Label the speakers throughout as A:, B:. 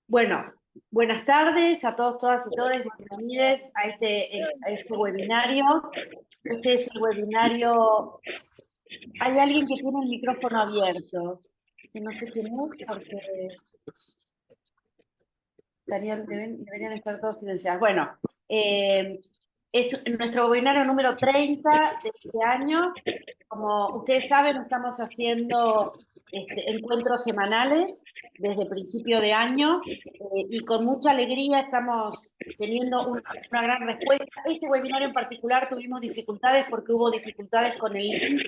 A: Bueno, buenas tardes a todos, todas y todos. Bienvenidos a este webinario. Este es el webinario. Hay alguien que tiene el micrófono abierto, que no sé quién es, porque deberían estar todos silenciados. Bueno, es nuestro webinario número 30 de este año. Como ustedes saben, estamos haciendo encuentros semanales desde principio de año y con mucha alegría estamos teniendo una gran respuesta. Este webinario en particular tuvimos dificultades porque hubo dificultades con el link,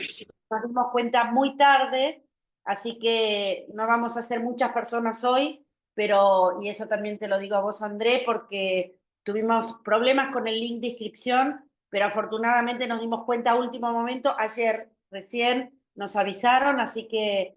A: nos dimos cuenta muy tarde, así que no vamos a ser muchas personas hoy, y eso también te lo digo a vos, André, porque tuvimos problemas con el link de inscripción, pero afortunadamente nos dimos cuenta a último momento, ayer recién nos avisaron, así que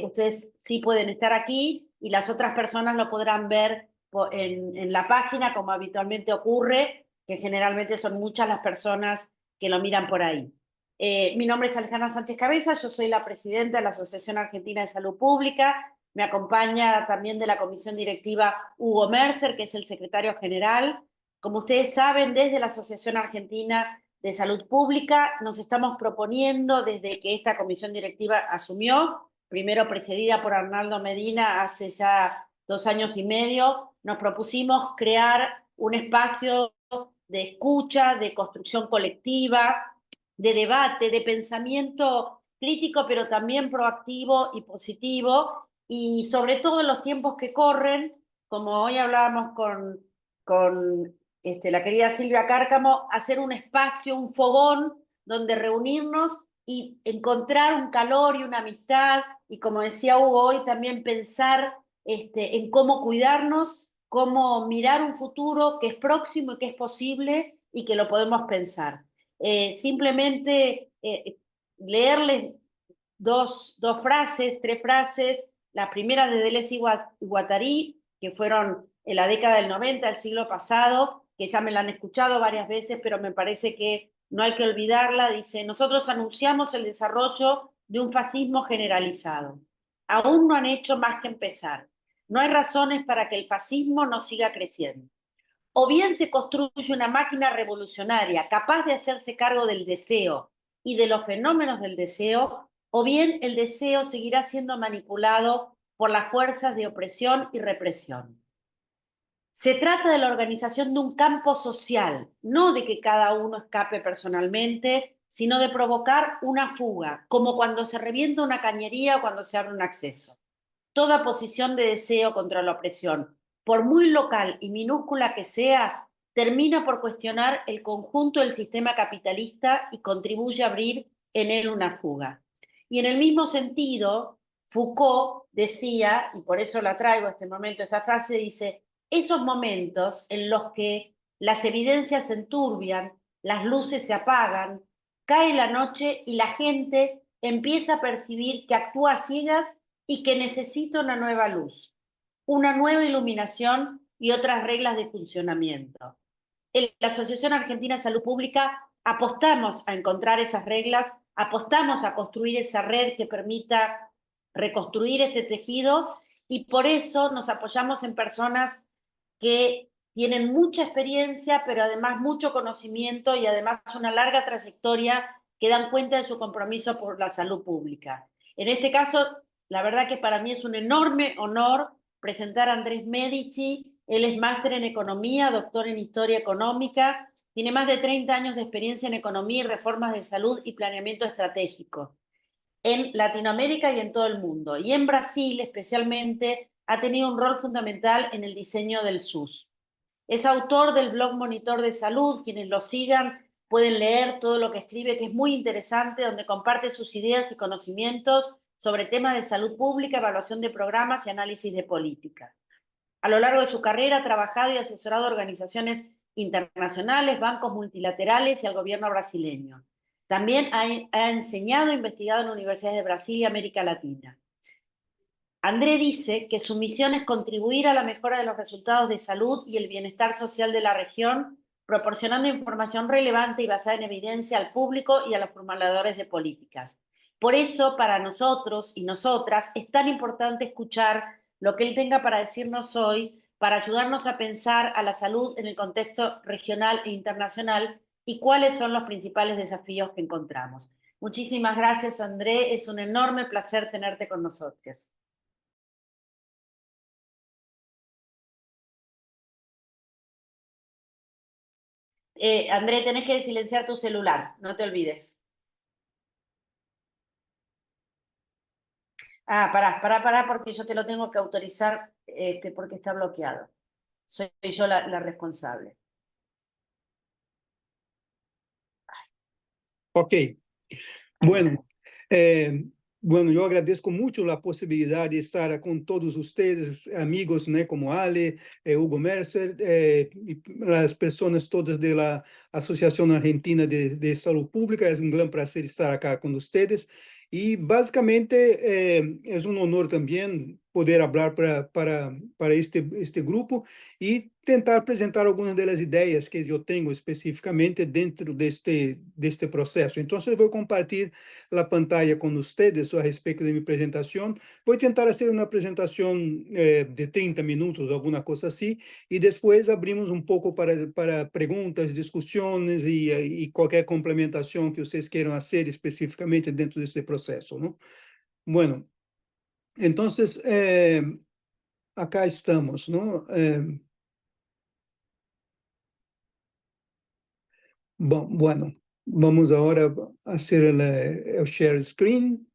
A: ustedes sí pueden estar aquí y las otras personas lo podrán ver en la página, como habitualmente ocurre, que generalmente son muchas las personas que lo miran por ahí. Mi nombre es Alejandra Sánchez Cabeza, yo soy la presidenta de la Asociación Argentina de Salud Pública. Me acompaña también de la comisión directiva Hugo Mercer, que es el secretario general. Como ustedes saben, desde la Asociación Argentina de Salud Pública nos estamos proponiendo, desde que esta comisión directiva asumió, primero precedida por Arnaldo Medina hace ya 2 años y medio, nos propusimos crear un espacio de escucha, de construcción colectiva, de debate, de pensamiento crítico, pero también proactivo y positivo, y sobre todo en los tiempos que corren, como hoy hablábamos con la querida Silvia Cárcamo, hacer un espacio, un fogón, donde reunirnos y encontrar un calor y una amistad, y como decía Hugo hoy, también pensar en cómo cuidarnos, cómo mirar un futuro que es próximo y que es posible y que lo podemos pensar. Simplemente leerles dos frases, tres frases, las primeras de Deleuze y Guattari, que fueron en la década del 90, del siglo pasado, que ya me la han escuchado varias veces, pero me parece que no hay que olvidarla. Dice: nosotros anunciamos el desarrollo de un fascismo generalizado. Aún no han hecho más que empezar. No hay razones para que el fascismo no siga creciendo. O bien se construye una máquina revolucionaria capaz de hacerse cargo del deseo y de los fenómenos del deseo, o bien el deseo seguirá siendo manipulado por las fuerzas de opresión y represión. Se trata de la organización de un campo social, no de que cada uno escape personalmente, sino de provocar una fuga, como cuando se revienta una cañería o cuando se abre un acceso. Toda posición de deseo contra la opresión, por muy local y minúscula que sea, termina por cuestionar el conjunto del sistema capitalista y contribuye a abrir en él una fuga. Y en el mismo sentido, Foucault decía, y por eso la traigo a este momento, esta frase dice: esos momentos en los que las evidencias se enturbian, las luces se apagan, cae la noche y la gente empieza a percibir que actúa a ciegas y que necesita una nueva luz, una nueva iluminación y otras reglas de funcionamiento. En la Asociación Argentina de Salud Pública apostamos a encontrar esas reglas, apostamos a construir esa red que permita reconstruir este tejido, y por eso nos apoyamos en personas que tienen mucha experiencia, pero además mucho conocimiento y además una larga trayectoria, que dan cuenta de su compromiso por la salud pública. En este caso, la verdad que para mí es un enorme honor presentar a Andrés Medici. Él es máster en economía, doctor en historia económica, tiene más de 30 años de experiencia en economía y reformas de salud y planeamiento estratégico en Latinoamérica y en todo el mundo. Y en Brasil, especialmente, ha tenido un rol fundamental en el diseño del SUS. Es autor del blog Monitor de Salud. Quienes lo sigan pueden leer todo lo que escribe, que es muy interesante, donde comparte sus ideas y conocimientos sobre temas de salud pública, evaluación de programas y análisis de política. A lo largo de su carrera ha trabajado y asesorado a organizaciones internacionales, bancos multilaterales y al gobierno brasileño. También ha enseñado e investigado en universidades de Brasil y América Latina. André dice que su misión es contribuir a la mejora de los resultados de salud y el bienestar social de la región, proporcionando información relevante y basada en evidencia al público y a los formuladores de políticas. Por eso, para nosotros y nosotras, es tan importante escuchar lo que él tenga para decirnos hoy, para ayudarnos a pensar a la salud en el contexto regional e internacional y cuáles son los principales desafíos que encontramos. Muchísimas gracias, André. Es un enorme placer tenerte con nosotros. André, tenés que silenciar tu celular, no te olvides. Ah, pará, porque yo te lo tengo que autorizar, porque está bloqueado. Soy yo la responsable.
B: Ok,
A: Ahí
B: bueno,
A: está.
B: bueno, yo agradezco mucho la posibilidad de estar con todos ustedes, amigos, ¿no? Como Ale, Hugo Mercer, y las personas todas de la Asociación Argentina de Salud Pública. Es un gran placer estar acá con ustedes. Y básicamente es un honor también poder hablar para este grupo y tentar apresentar algunas de las ideas que yo tengo específicamente dentro de este proceso. Entonces voy a compartir la pantalla con ustedes a respecto de mi presentación. Voy a intentar hacer una presentación de 30 minutos, alguna cosa así, y después abrimos un poco para preguntas, discusiones y cualquier complementación que ustedes quieran hacer específicamente dentro de este proceso, ¿no? Bueno, entonces, acá estamos, ¿no? Bueno, vamos ahora a hacer el share screen.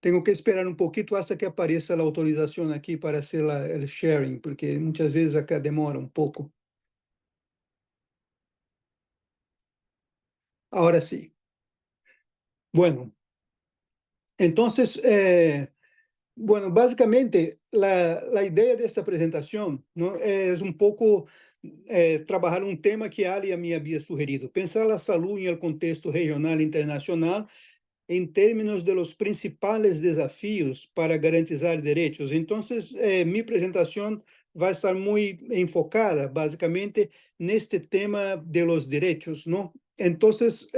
B: Tengo que esperar un poquito hasta que apareça a autorização aqui para hacer el sharing, porque muitas vezes acá demora un poco. Ahora sí. Bueno, entonces, bueno, básicamente la idea de esta presentación, ¿no? Es un poco trabajar un tema que Ali a mí había sugerido, pensar la salud en el contexto regional e internacional em términos de los principales desafios para garantizar derechos. Entonces, mi presentación va a estar muy enfocada, básicamente, neste tema de los derechos, ¿no? Entonces,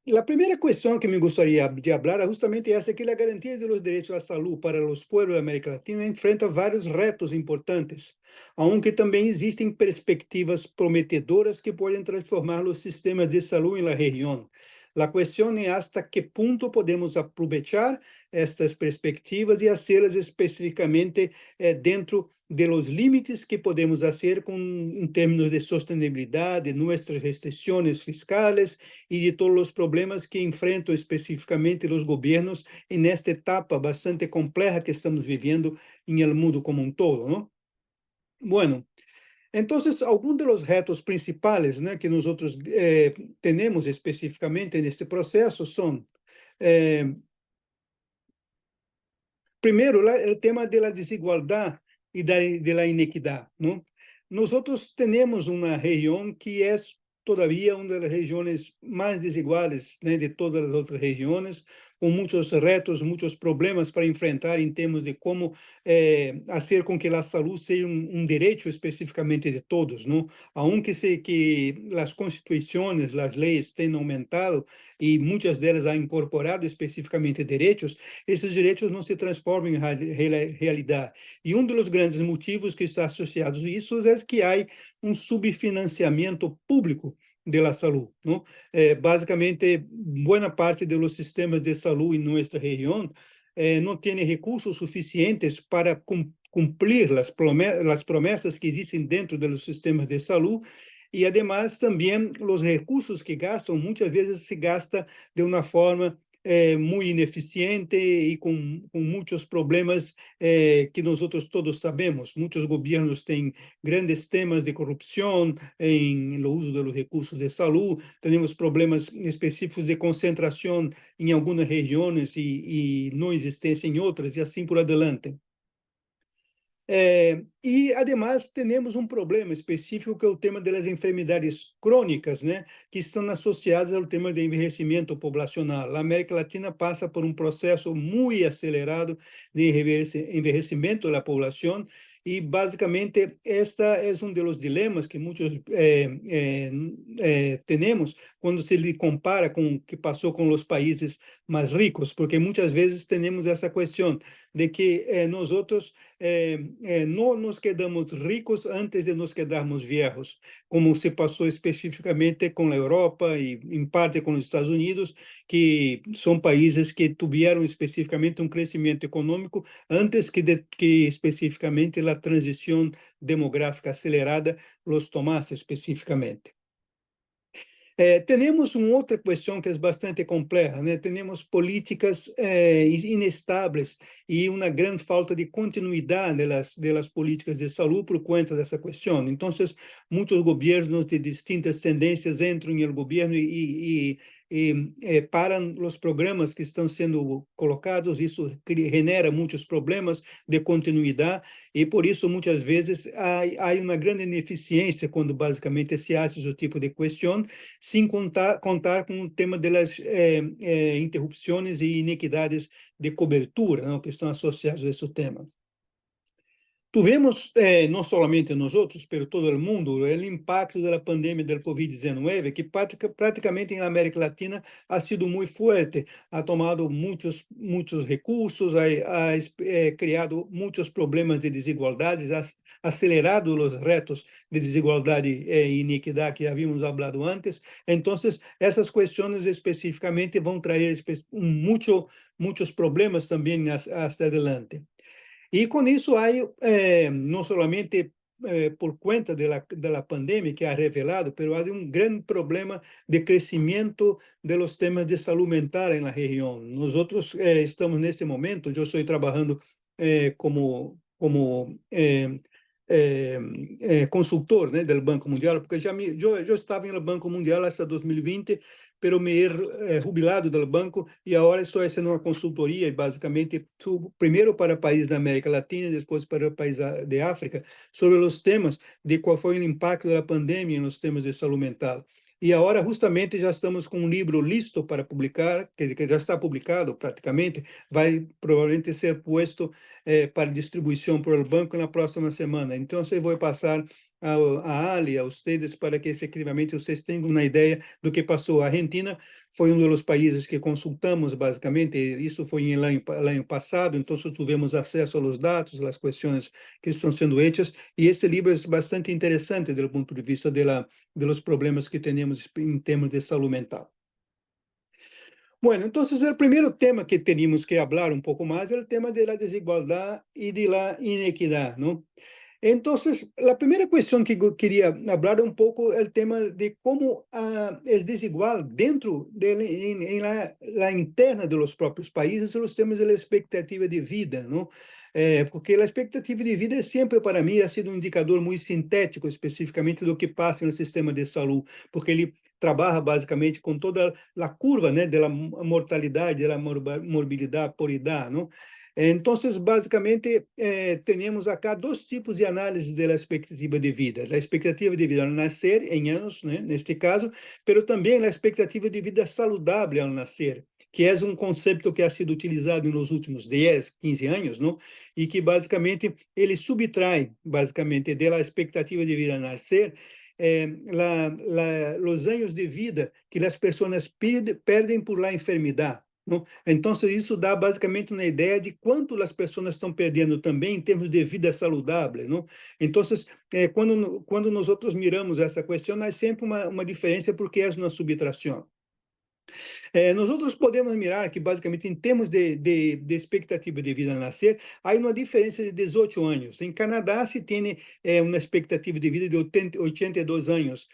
B: la primera cuestión que me gustaría de hablar es justamente esta, que la garantía de los derechos a salud para los pueblos de América Latina enfrenta varios retos importantes, aunque también existen perspectivas prometedoras que pueden transformar los sistemas de salud en la región. La cuestión es hasta qué punto podemos aprovechar estas perspectivas y hacerlas específicamente dentro de los límites que podemos hacer en términos de sostenibilidad, de nuestras restricciones fiscales y de todos los problemas que enfrentan específicamente los gobiernos en esta etapa bastante compleja que estamos viviendo en el mundo como un todo, ¿no? Bueno, entonces, algunos de los retos principales, ¿no?, que nosotros tenemos específicamente en este proceso son, primero, el tema de la desigualdad y de la inequidad, ¿no? Nosotros tenemos una región que es todavía una de las regiones más desiguales, ¿no?, de todas las otras regiones, con muchos retos, muchos problemas para enfrentar en términos de cómo hacer con que la salud sea un derecho específicamente de todos, ¿no? Aunque que las constituciones, las leyes tengan aumentado y muchas de ellas han incorporado específicamente derechos, esses direitos não se transformam em realidade. E um dos grandes motivos que está associado a isso é que há um subfinanciamento público da saúde, não? Basicamente, boa parte dos sistemas de saúde em nossa região não tem recursos suficientes para cumprir as promessas que existem dentro dos sistemas de saúde. E, además, também os recursos que gastam, muitas vezes se gasta de uma forma muy ineficiente y con muchos problemas que nosotros todos sabemos. Muchos gobiernos tienen grandes temas de corrupción en el uso de los recursos de salud. Tenemos problemas específicos de concentración en algunas regiones y no existencia en otras, y así por adelante. E, además, temos um problema específico, que é o tema das enfermidades crônicas, né, que estão associadas ao tema do envelhecimento populacional. A América Latina passa por um processo muito acelerado de envelhecimento da população, e, basicamente, esta é um dos dilemas que muitos temos quando se lhe compara com o que passou com os países mais ricos, porque muitas vezes temos essa questão de que nós outros não nos quedamos ricos antes de nos quedarmos viejos, como se passou especificamente com a Europa e, em parte, com os Estados Unidos, que são países que tiveram especificamente um crescimento econômico antes que especificamente a transição demográfica acelerada los tomasse especificamente. Temos uma outra questão que é bastante complexa, né? Temos políticas inestáveis e uma grande falta de continuidade das políticas de saúde por conta dessa questão. Então, muitos governos de distintas tendências entram no governo e param os programas que estão sendo colocados. Isso genera muitos problemas de continuidade e, por isso, muitas vezes, há uma grande ineficiência quando, basicamente, se hace esse tipo de questão, sem contar com o tema das interrupções e inequidades de cobertura, não, que estão associadas a esse tema. Tivemos, não somente nós outros, mas todo o mundo, o impacto da pandemia do Covid-19, que praticamente na América Latina ha sido muito forte, ha tomado muitos recursos, ha criado muitos problemas de desigualdades, ha acelerado os retos de desigualdade e iniquidade que havíamos falado antes. Então, essas questões especificamente vão trazer muitos problemas também hasta adelante. E com isso, há não somente por conta da pandemia que ha revelado, mas há grande problema de crescimento dos temas de saúde mental na região. Nós estamos neste momento, eu estou trabalhando como consultor, né, do Banco Mundial, porque eu estava no Banco Mundial até 2020, pero me he jubilado do banco e agora estou fazendo uma consultoria, basicamente, primeiro para países da América Latina e depois para países de África, sobre os temas de qual foi o impacto da pandemia nos temas de saúde mental. E agora, justamente, já estamos com um livro listo para publicar, que já está publicado praticamente, vai provavelmente ser posto para distribuição para o banco na próxima semana. Então, eu vou passar a Ali, a vocês, para que efetivamente vocês tenham uma ideia do que passou. A Argentina foi um dos países que consultamos, basicamente, isso foi no ano passado, então tivemos acesso aos dados, às questões que estão sendo feitas, e esse livro é bastante interessante do ponto de vista dos problemas que temos em termos de saúde mental. Bueno, entonces el primer tema que tenemos que hablar un poco más es el tema de la desigualdad y de la inequidad, ¿no? Entonces, la primera cuestión que yo quería hablar un poco es el tema de cómo es desigual dentro en la interna de los propios países los temas de la expectativa de vida, ¿no? Porque la expectativa de vida siempre para mí ha sido un indicador muy sintético, especificamente do que passa no sistema de salud, porque ele trabalha basicamente com toda a curva, né, da mortalidade, da morbilidade por idade, não? Então, basicamente, temos acá dois tipos de análise da expectativa de vida. A expectativa de vida ao nascer, em anos, né, neste caso, mas também a expectativa de vida saudável ao nascer, que é um conceito que ha sido utilizado nos últimos 10, 15 anos, não? E que, basicamente, ele subtrai, basicamente, da expectativa de vida ao nascer, os anos de vida que as pessoas perdem por la enfermidade. Não? Então, isso dá basicamente uma ideia de quanto as pessoas estão perdendo também em termos de vida saudável. Não? Então, quando nós outros miramos essa questão, há sempre uma diferença porque é uma subtração. Nós outros podemos mirar que, basicamente, em termos de expectativa de vida a nascer, há uma diferença de 18 anos. Em Canadá, se tem uma expectativa de vida de 82 anos.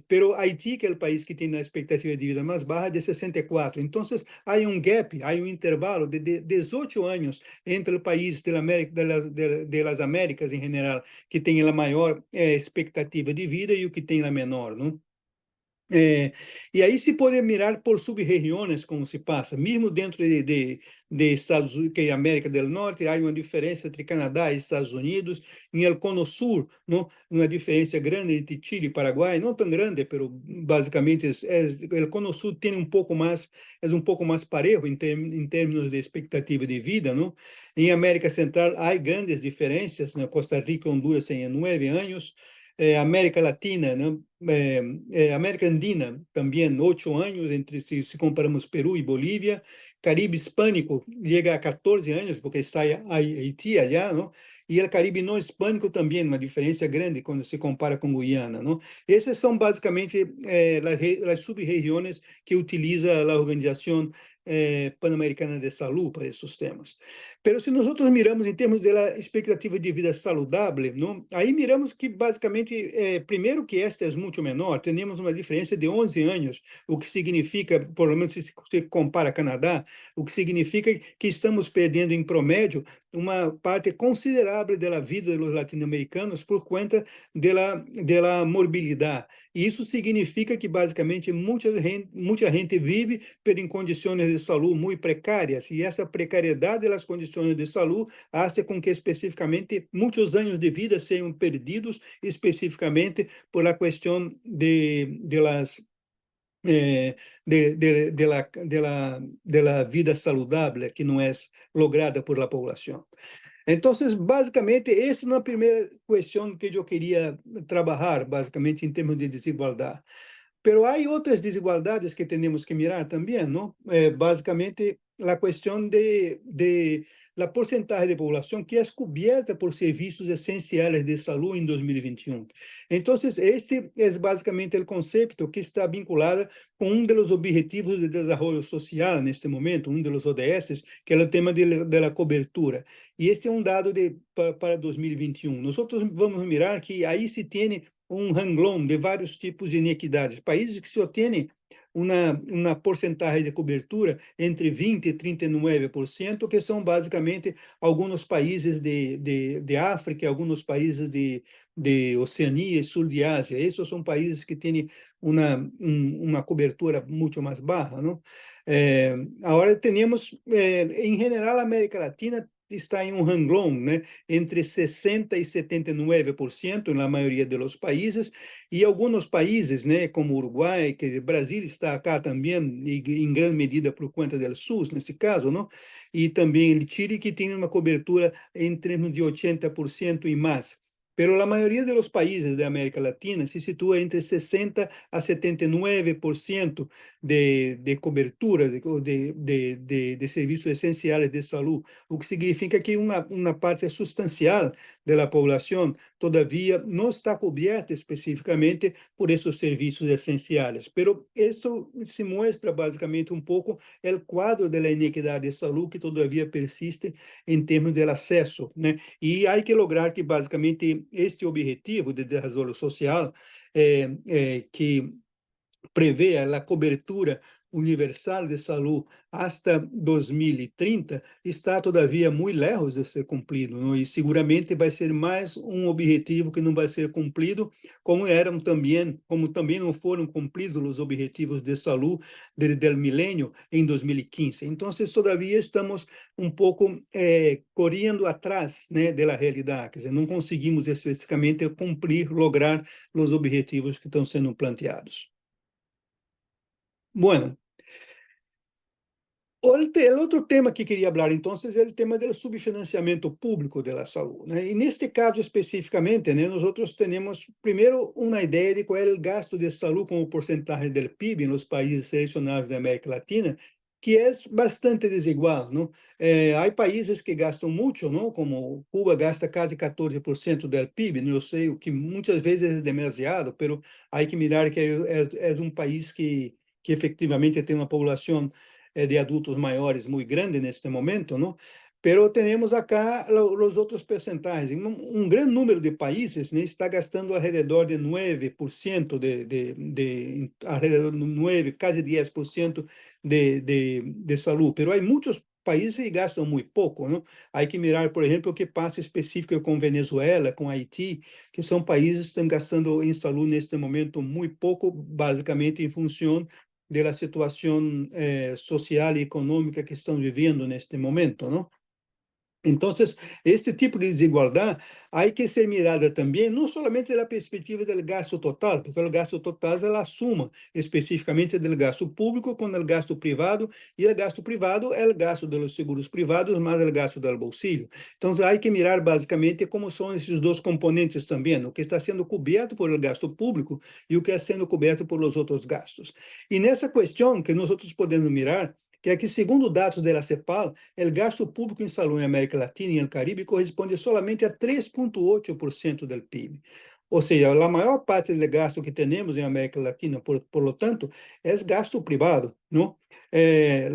B: Pero Haití, que é o país que tem a expectativa de vida mais baixa, de 64. Então, há um gap, há um intervalo de 18 anos entre o país das Américas, em geral, que tem a maior expectativa de vida e o que tem a menor, não? E aí se pode mirar por sub-regiões como se passa, mesmo dentro de Estados Unidos, que é América do Norte, há uma diferença entre Canadá e Estados Unidos, em el Cono Sur, não, uma diferença grande entre Chile e Paraguai, não tão grande, mas basicamente o Cono Sur tem um pouco mais parejo em termos de expectativa de vida, não? Em América Central há grandes diferenças, né? Costa Rica e Honduras têm 9 anos, América Latina, né? América Andina también 8 años, si comparamos Perú y Bolivia. Caribe hispánico llega a 14 años, porque está Haití allá, ¿no? Y el Caribe no hispánico también, una diferencia grande cuando se compara con Guyana, ¿no? Esas son básicamente las subregiones que utiliza la Organización Panamericana de Salud para esos temas. Pero si nosotros miramos en términos de la expectativa de vida saludable, ¿no? Ahí miramos que básicamente, primero que esta es mucho menor, tenemos una diferencia de 11 años, o que significa, por lo menos si se compara a Canadá, o que significa que estamos perdendo em promédio uma parte considerável da vida dos latino-americanos por conta da morbilidade. E isso significa que, basicamente, muita gente vive em condições de saúde muito precárias, e essa precariedade das condições de saúde faz com que, especificamente, muitos anos de vida sejam perdidos, especificamente por a questão de las de la vida saludable que não é lograda por la poblação. Então, basicamente, essa é uma primeira questão que eu queria trabalhar, basicamente, em termos de desigualdade. Pero há outras desigualdades que temos que mirar também, não? Básicamente, a questão de la porcentaje de población que es cubierta por servicios esenciales de salud en 2021. Entonces, este es básicamente el concepto que está vinculado con uno de los objetivos de desarrollo social en este momento, uno de los ODS, que es el tema de la cobertura. Y este es un dado para 2021. Nosotros vamos a mirar que ahí se tiene un renglón de varios tipos de inequidades. Países que se obtienen uma porcentagem de cobertura entre 20% e 39%, que são basicamente alguns países de África, alguns países de Oceania e Sul de Ásia. Esses são países que têm uma cobertura muito mais baixa, não? Agora, temos, em geral, a América Latina está em um renglón, né, entre 60% e 79% na maioria dos países, e alguns países, né, como Uruguai, que Brasil está acá também, e em grande medida por conta do SUS, nesse caso, não? E também o Chile, que tem uma cobertura em termos de 80% e mais. Pero a maioria dos países da América Latina se situa entre 60% a 79% de cobertura de serviços essenciais de saúde, o que significa que uma parte substancial da população, todavia, não está coberta especificamente por esses serviços essenciais. Pero isso se mostra basicamente um pouco o quadro da inequidade de saúde que todavia persiste em termos de acesso, né? E há que lograr que basicamente este objetivo de desenvolvimento social que prevê a cobertura universal de saúde hasta 2030 está todavia muito lejos de ser cumprido, não? E seguramente vai ser mais um objetivo que não vai ser cumprido, como também não foram cumpridos os objetivos de saúde do milênio em 2015. Então, todavia estamos um pouco correndo atrás, né, da realidade, quer dizer, não conseguimos especificamente cumprir, lograr os objetivos que estão sendo planteados. Bueno, el otro tema que quería hablar entonces es el tema del subfinanciamiento público de la salud, ¿no? En este caso específicamente, ¿no? Nosotros tenemos primero una idea de cuál es el gasto de salud como porcentaje del PIB en los países seleccionados de América Latina, que es bastante desigual, ¿no? Hay países que gastan mucho, ¿no? Como Cuba gasta casi 14% del PIB, ¿no? Yo sé que muchas veces es demasiado, pero hay que mirar que es un país que efectivamente tem uma população de adultos maiores muito grande neste momento, não? Pero temos acá os outros percentagens. Grande número de países, né, está gastando alrededor de 9%, alrededor de 9, quase 10% de saúde. Pero há muitos países que gastam muito pouco, não? Há que mirar, por exemplo, o que passa específico com Venezuela, com Haiti, que são países que estão gastando em saúde neste momento muito pouco, basicamente em função da situação social e econômica que estão vivendo neste momento, não? Entonces, este tipo de desigualdad hay que ser mirada también, no solamente de la perspectiva del gasto total, porque el gasto total es la suma específicamente del gasto público con el gasto privado, y el gasto privado es el gasto de los seguros privados más el gasto del bolsillo. Entonces, hay que mirar básicamente cómo son esos dos componentes también, lo que está siendo cubierto por el gasto público y lo que está siendo cubierto por los otros gastos. Y en esa cuestión que nosotros podemos mirar, que é que, segundo dados da CEPAL, o gasto público em saúde em América Latina e no Caribe corresponde solamente a 3,8% do PIB. Ou seja, a maior parte do gasto que temos em América Latina, por lo tanto, é gasto privado, não?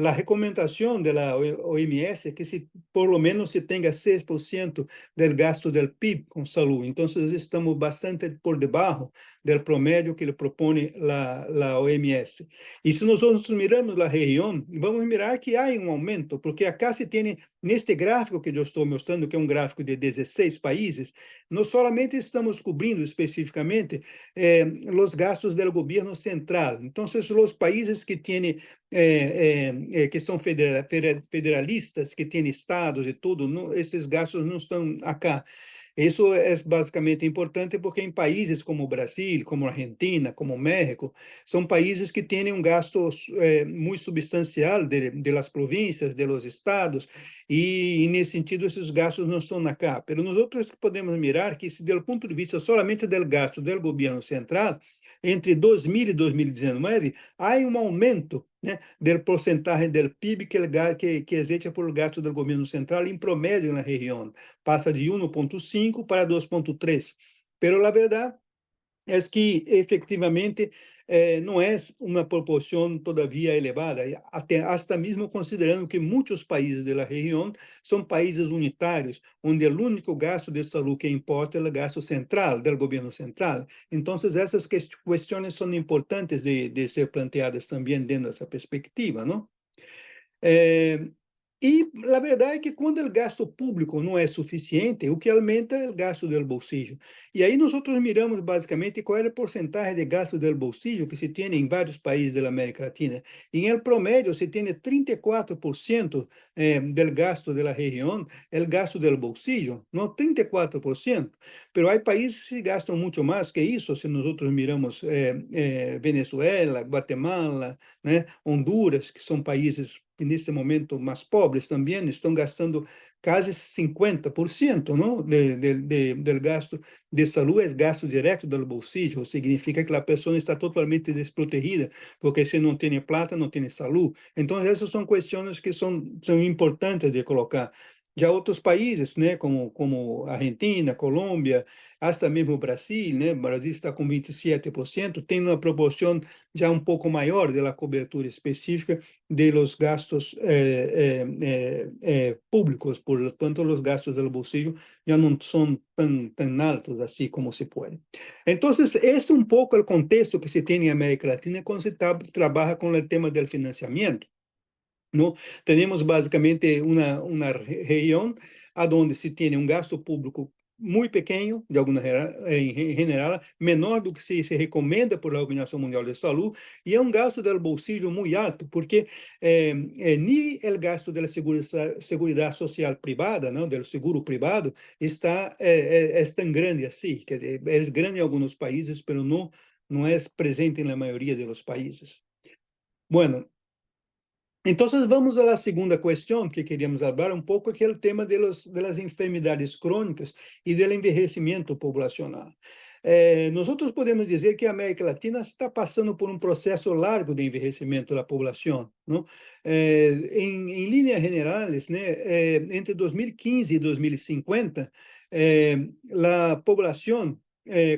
B: A recomendação da OMS é que por lo menos se tenha 6% do gasto do PIB com saúde. Então, estamos bastante por debaixo do promédio que propõe a OMS. E se nós miramos a região, vamos mirar que há um aumento, porque acá se tem, neste gráfico que eu estou mostrando, que é um gráfico de 16 países, não solamente estamos cobrindo especificamente os gastos do governo central. Então, os países que têm que são federalistas, que têm estados e tudo, não, esses gastos não estão acá. Isso é basicamente importante porque em países como o Brasil, como a Argentina, como o México, são países que têm um gasto muito substancial de las províncias, de los estados, e nesse sentido esses gastos não estão acá. Mas nós outros podemos mirar que, do ponto de vista solamente do gasto do governo central, entre 2000 e 2019, há um aumento, né, do porcentagem do PIB que é hecha por gasto do governo central em promédio na região. Passa de 1,5 para 2,3. Pero a verdade é que, efectivamente, não é uma proporção todavia elevada, até mesmo considerando que muitos países da região são países unitários, onde o único gasto de saúde que importa é o gasto central, do governo central. Então, essas questões são importantes de ser planteadas também dentro dessa perspectiva, não? E a verdade é que quando o gasto público não é suficiente, o que aumenta é o gasto do bolsillo. E aí nós miramos basicamente qual é a porcentagem de gasto do bolsillo que se tem em vários países da América Latina. E em promédio se tem 34% do gasto da região, é o gasto do bolsillo, não 34%. Mas há países que gastam muito mais que isso, se nós miramos Venezuela, Guatemala, né, Honduras, que são países que neste momento mais pobres também estão gastando quase 50%, não, do gasto de saúde, é gasto direto do bolsillo, significa que a pessoa está totalmente desprotegida, porque se não tem plata, não tem saúde. Então, essas são questões que são importantes de colocar. Já outros países, né, como Argentina, Colômbia, até mesmo o Brasil, né, o Brasil está com 27%, tem uma proporção já um pouco maior da cobertura específica de los gastos públicos, por lo tanto, os gastos do bolsillo já não são tão altos assim como se pode. Então, este é um pouco o contexto que se tem em América Latina quando se trabalha com o tema do financiamento. ¿No? Tenemos básicamente una región donde se tiene un gasto público muy pequeño, en general, menor do que se recomenda por la Organización Mundial de Salud, y es un gasto del bolsillo muy alto, porque ni el gasto de la seguridad social privada, ¿no? Del seguro privado, es tan grande así, que es grande en algunos países, pero no es presente en la mayoría de los países. Bueno, então, vamos à segunda questão que queríamos falar um pouco, que é o tema das enfermidades crônicas e do envelhecimento populacional. Nós podemos dizer que a América Latina está passando por um processo largo de envelhecimento da população, não? Em linhas gerais, né, entre 2015 e 2050, a população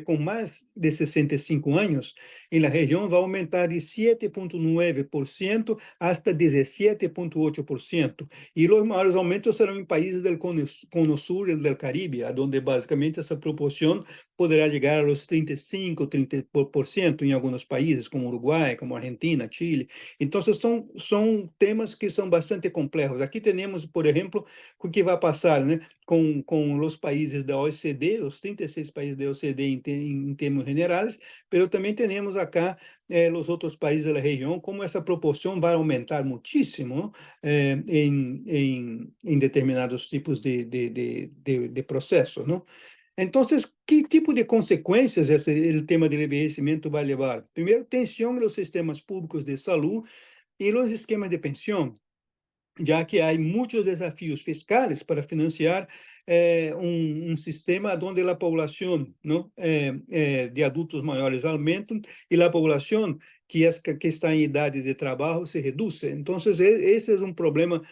B: com mais de 65 anos em la região vai aumentar de 7,9% hasta 17,8%. E os maiores aumentos serão em países do Cono Sur e do Caribe, onde basicamente essa proporção poderá chegar aos 35%, 30% em alguns países, como Uruguai, como Argentina, Chile. Então, são temas que são bastante complexos. Aqui temos, por exemplo, o que vai passar, né, com os países da OECD, os 36 países da OECD em termos generais, mas também temos acá os outros países da região, como essa proporção vai aumentar muitíssimo em determinados tipos de processos, não? Então, que tipo de consequências esse tema do envelhecimento vai levar? Primeiro, tensão nos sistemas públicos de saúde e nos esquemas de pensão, já que há muitos desafios fiscais para financiar um sistema onde a população não, de adultos maiores aumenta e a população que está em idade de trabalho se reduz. Então, esse é um problema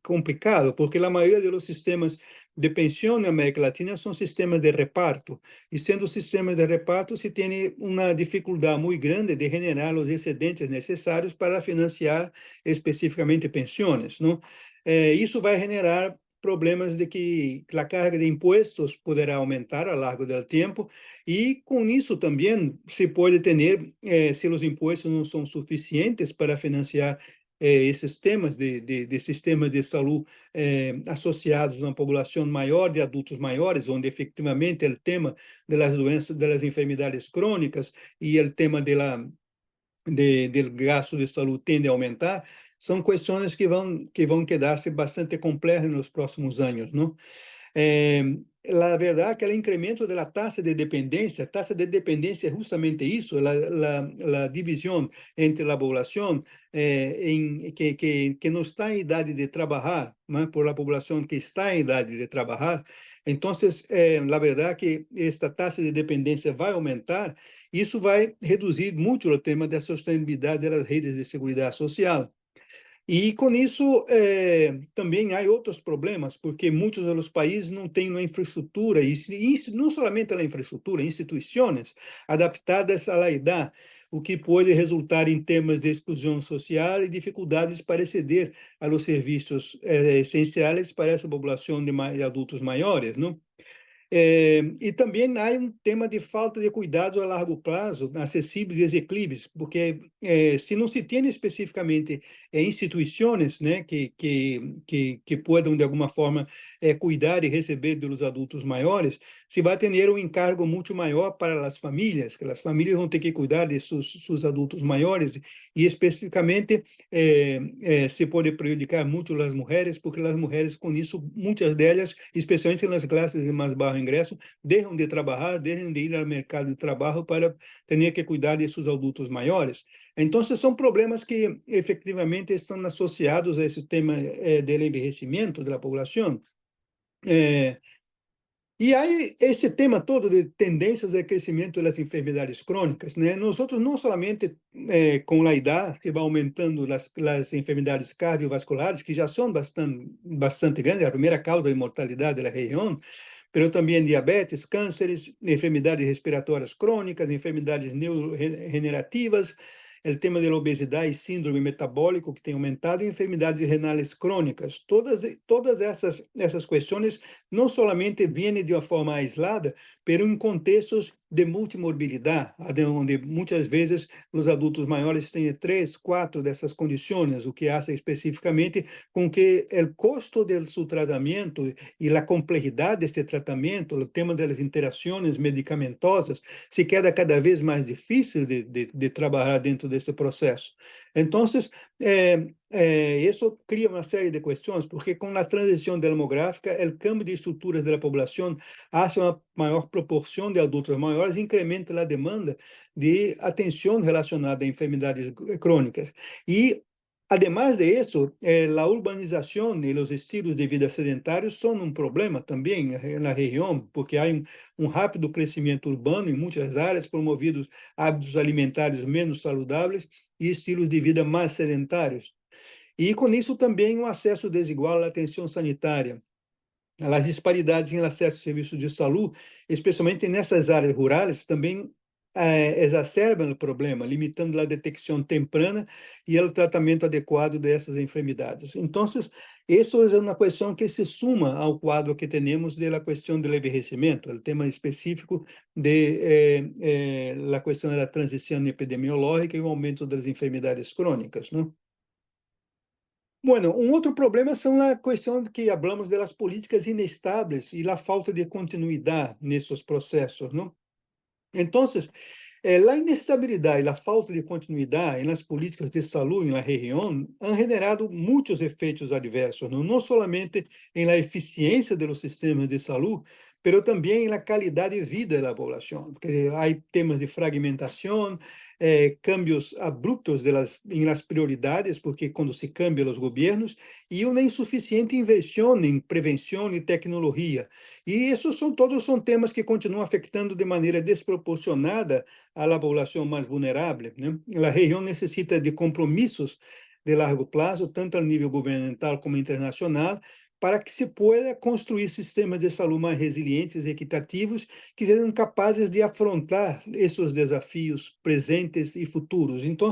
B: complicado, porque a maioria dos sistemas de pensão na América Latina são sistemas de reparto, e sendo sistemas de reparto, se tem uma dificuldade muito grande de generar os excedentes necessários para financiar especificamente pensões, não? Isso vai generar problemas de que a carga de impostos poderá aumentar ao longo do tempo, e com isso também se pode ter, se os impostos não são suficientes para financiar esses temas de sistemas de saúde associados a uma população maior de adultos maiores, onde efetivamente o tema das doenças, das enfermidades crônicas e o tema del gasto de saúde tende a aumentar, são questões que vão quedar-se bastante complexas nos próximos anos, não? A verdade é que o incremento da taxa de dependência é justamente isso, a divisão entre a população que não está em idade de trabalhar, né, por a população que está em idade de trabalhar. Então, a verdade é que esta taxa de dependência vai aumentar, e isso vai reduzir muito o tema da sustentabilidade das redes de seguridade social. E com isso também há outros problemas, porque muitos dos países não têm uma infraestrutura, e não somente a infraestrutura, instituições adaptadas à idade, o que pode resultar em temas de exclusão social e dificuldades para aceder aos serviços essenciais para essa população de adultos maiores, não? E também há um tema de falta de cuidados a largo prazo, acessíveis e exequíveis, porque se não se tem especificamente instituições, né, que possam, de alguma forma, cuidar e receber dos adultos maiores, se vai ter um encargo muito maior para as famílias, que as famílias vão ter que cuidar de seus adultos maiores, e especificamente se pode prejudicar muito as mulheres, porque as mulheres, com isso, muitas delas, especialmente nas classes de mais baixo ingresso, deixam de trabalhar, deixam de ir ao mercado de trabalho para ter que cuidar de seus adultos maiores. Então, são problemas que efetivamente estão associados a esse tema do envelhecimento da população. E aí, esse tema todo de tendências de crescimento das enfermidades crônicas, né? Nós não somente com a idade, que vai aumentando as enfermidades cardiovasculares, que já são bastante grandes, a primeira causa de mortalidade da região, mas também diabetes, cânceres, enfermidades respiratórias crônicas, enfermidades neurodegenerativas, o tema da obesidade e síndrome metabólico, que tem aumentado, e enfermidades renais crônicas. Todas essas questões não somente vêm de uma forma aislada, mas em contextos de multimorbilidade, onde muitas vezes os adultos maiores têm 3, 4 dessas condições, o que faz especificamente com que o custo do seu tratamento e a complexidade desse tratamento, o tema das interações medicamentosas, se queda cada vez mais difícil de trabalhar dentro desse processo. Então, isso cria uma série de questões, porque com a transição demográfica, o cambio de estruturas da população hace uma maior proporção de adultos maiores, incrementa a demanda de atenção relacionada a enfermidades crônicas. E, además de isso, a urbanização e os estilos de vida sedentários são um problema também na região, porque há um rápido crescimento urbano em muitas áreas, promovidos hábitos alimentares menos saudáveis e estilos de vida mais sedentários. E, com isso, também um acesso desigual à atenção sanitária. As disparidades em acesso a serviços de saúde, especialmente nessas áreas rurais, também exacerbam o problema, limitando a detecção temprana e o tratamento adequado dessas enfermidades. Então, isso é uma questão que se suma ao quadro que temos da questão do envelhecimento, o tema específico da questão da transição epidemiológica e o aumento das enfermidades crônicas, não? Bueno, um outro problema são a questão de que falamos das políticas inestáveis e a falta de continuidade nesses processos, não? Então, a inestabilidade e a falta de continuidade nas políticas de saúde na região han generado muitos efeitos adversos, não somente em la eficiência dos sistemas de saúde, pero também na qualidade de vida da população, porque há temas de fragmentação, cambios abruptos em las prioridades, porque quando se cambiam os governos, e uma insuficiente inversão em prevenção e tecnologia. E esses todos são temas que continuam afetando de maneira desproporcionada a la população mais vulnerável, né? A região necessita de compromissos de largo prazo, tanto a nível governamental como internacional, para que se pueda construir sistemas de saúde mais resilientes e equitativos que sejam capazes de afrontar esses desafios presentes e futuros. Então,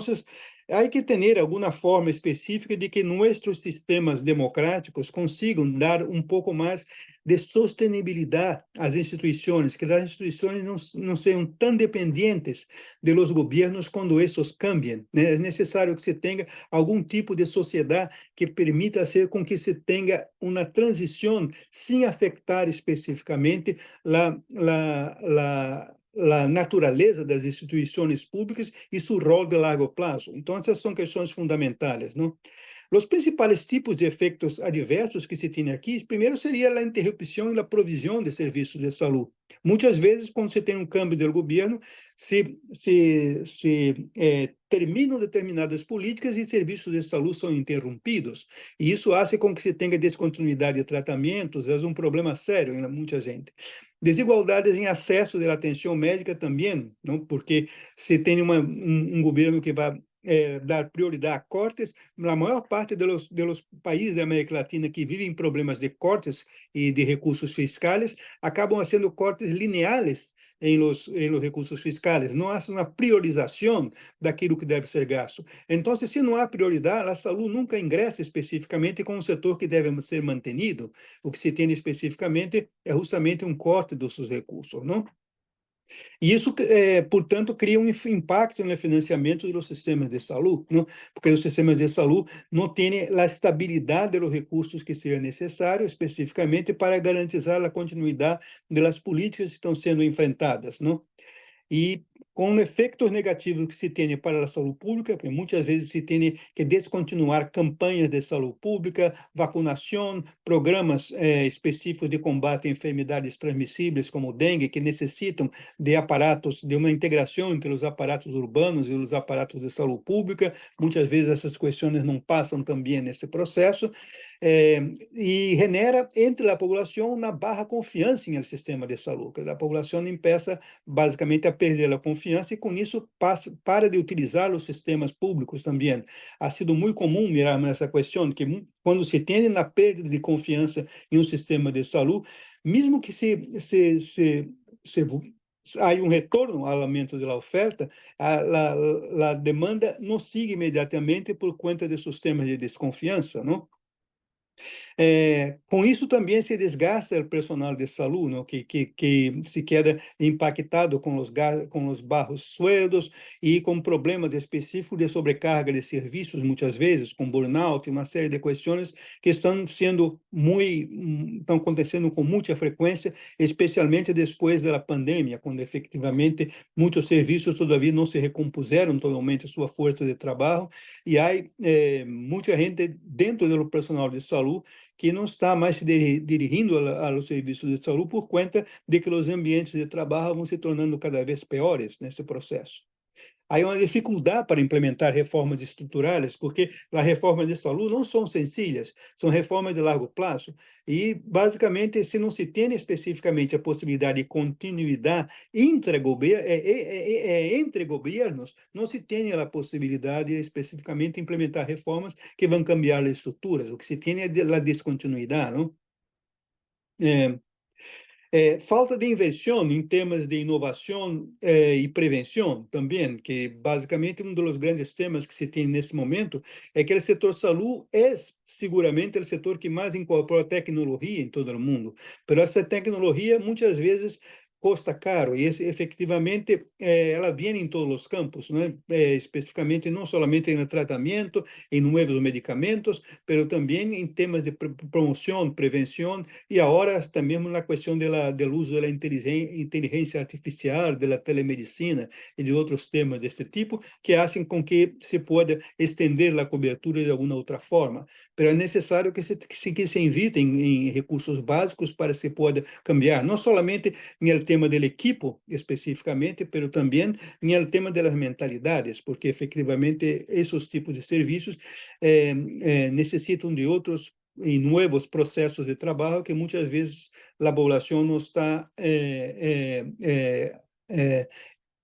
B: há que ter alguma forma específica de que nossos sistemas democráticos consigam dar um pouco mais de sostenibilidade às instituições, que as instituições não sejam tão dependentes de los governos quando esses cambiam, né? É necessário que se tenha algum tipo de sociedade que permita ser com que se tenha uma transição sem afetar especificamente a natureza das instituições públicas e seu rol de largo prazo. Então, essas são questões fundamentais, não? Os principais tipos de efeitos adversos que se tem aqui, primeiro seria a interrupção e a provisão de serviços de saúde. Muitas vezes, quando se tem um câmbio do governo, terminam determinadas políticas e serviços de saúde são interrompidos. E isso faz com que se tenha descontinuidade de tratamentos, é um problema sério em muita gente. Desigualdades em acesso à atenção médica também, não? Porque se tem um governo que vai dar prioridade a cortes, na maior parte dos países da América Latina que vivem problemas de cortes e de recursos fiscais, acabam sendo cortes lineares em los recursos fiscais, não há uma priorização daquilo que deve ser gasto. Então, se não há prioridade, a saúde nunca ingressa especificamente com um setor que deve ser mantenido. O que se tem especificamente é justamente um corte dos seus recursos, não? E isso, portanto, cria um impacto no financiamento dos sistemas de saúde, não? Porque os sistemas de saúde não têm a estabilidade dos recursos que seja necessário, especificamente para garantizar a continuidade das políticas que estão sendo enfrentadas, não? E com efeitos negativos que se tem para a saúde pública, porque muitas vezes se tem que descontinuar campanhas de saúde pública, vacunação, programas específicos de combate a enfermidades transmissíveis como o dengue, que necessitam de aparatos, de uma integração entre os aparatos urbanos e os aparatos de saúde pública. Muitas vezes essas questões não passam também nesse processo. E genera entre a população uma barra confiança no sistema de saúde. A população empieza basicamente a perder a confiança e com isso para de utilizar os sistemas públicos também. Ha sido muito comum mirar essa questão, que quando se tem a perda de confiança em um sistema de saúde, mesmo que há um retorno ao aumento da oferta, a demanda não sigue imediatamente por conta de sistemas de desconfiança, não? Com isso também se desgasta o personal de saúde, não? Que se queda impactado com os baixos sueldos e com problemas específicos de sobrecarga de serviços, muitas vezes, com burnout, uma série de questões que estão acontecendo com muita frequência, especialmente depois da pandemia, quando efetivamente muitos serviços todavia não se recompuseram totalmente sua força de trabalho e há muita gente dentro do personal de saúde que não está mais se dirigindo aos serviços de saúde por conta de que os ambientes de trabalho vão se tornando cada vez piores nesse processo. Há uma dificuldade para implementar reformas estruturais, porque as reformas de saúde não são sencillas, são reformas de largo prazo. E, basicamente, se não se tem especificamente a possibilidade de continuidade entre governos, não se tem a possibilidade de especificamente implementar reformas que vão cambiar as estruturas. O que se tem é a descontinuidade, não? É, Falta de inversión en temas de innovación y prevención también, que básicamente uno de los grandes temas que se tiene en este momento es que el sector salud es seguramente el sector que más incorpora tecnología en todo el mundo, pero essa tecnología muchas veces custa caro e efectivamente ela vem em todos os campos, né? Especificamente não somente no tratamento, em novos medicamentos, mas também em temas de promoção, prevenção e agora também na questão do uso da inteligência artificial, da telemedicina e de outros temas desse tipo que fazem com que se possa estender a cobertura de alguma outra forma. Mas é necessário que se invita em recursos básicos para se possa cambiar, não somente em el tema del equipo especificamente, pero también en el tema de las mentalidades, porque efectivamente esos tipos de servicios necesitan de otros y nuevos procesos de trabajo que muchas veces la población no está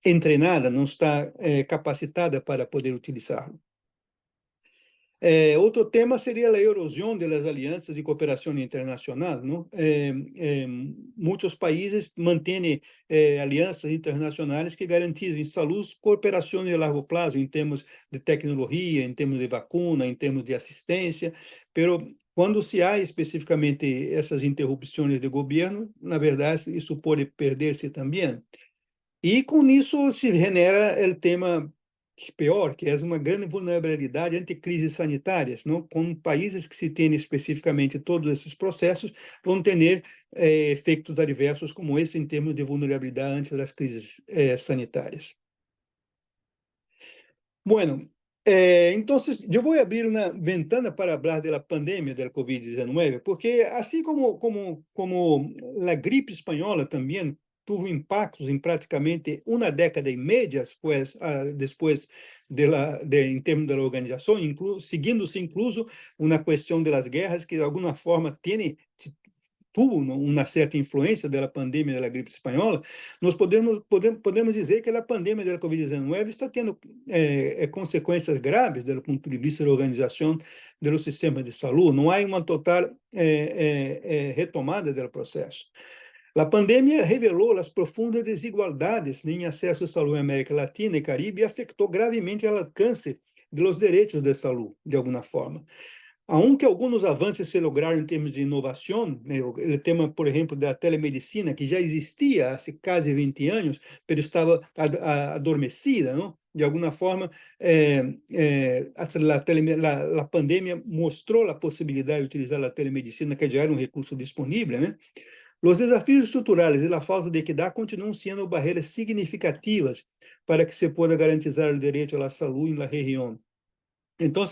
B: entrenada, no está capacitada para poder utilizarlo. Outro tema seria a erosão das alianças de cooperação internacional, não? Muitos países mantêm alianças internacionais que garantizem saúde, cooperação de largo prazo em termos de tecnologia, em termos de vacuna, em termos de assistência, pero quando se há especificamente essas interrupções de governo, na verdade, isso pode perder-se também. E com isso se genera o tema pior, que é uma grande vulnerabilidade ante crises sanitárias, não? Com países que se têm especificamente todos esses processos, vão ter efeitos adversos como esse em termos de vulnerabilidade ante as crises sanitárias. Bueno, entonces yo voy a abrir una ventana para hablar de la pandemia del COVID-19, porque así como la gripe española también tuvo impactos en prácticamente una década y media después en términos de la organización, siguiéndose incluso una cuestión de las guerras que de alguna forma tuvo uma certa influência da pandemia da gripe espanhola, nós podemos dizer que a pandemia da Covid-19 está tendo consequências graves do ponto de vista da organização do sistema de saúde. Não há uma total retomada do processo. A pandemia revelou as profundas desigualdades em acesso à saúde na América Latina e Caribe e afetou gravemente o alcance dos direitos de saúde, de alguma forma. Aunque alguns avanços se lograram em termos de inovação, o tema, por exemplo, da telemedicina, que já existia há quase 20 anos, mas estava adormecida, não? De alguma forma, a pandemia mostrou a possibilidade de utilizar a telemedicina, que já era um recurso disponível, né? Os desafios estruturais e a falta de equidade continuam sendo barreiras significativas para que se possa garantizar o direito à saúde na região. Então,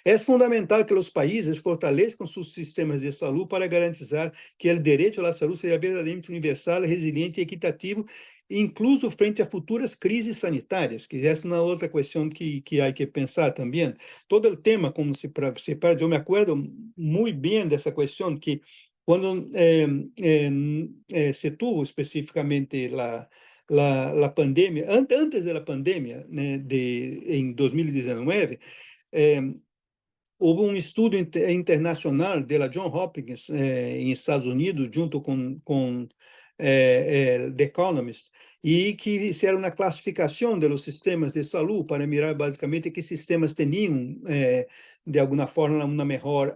B: é fundamental que os países fortaleçam seus sistemas de saúde para garantizar que o direito à saúde seja verdadeiramente universal, resiliente e equitativo, incluso frente a futuras crises sanitárias, que essa é uma outra questão que há que pensar também. Todo o tema, como se pode, eu me acordo muito bem dessa questão, que quando se tuvo especificamente a pandemia, antes da pandemia, né, em 2019, houve um estudo internacional da Johns Hopkins em Estados Unidos, junto com The Economist, e que fizeram uma classificação dos sistemas de saúde para mirar basicamente que sistemas tinham, de alguma forma, uma melhor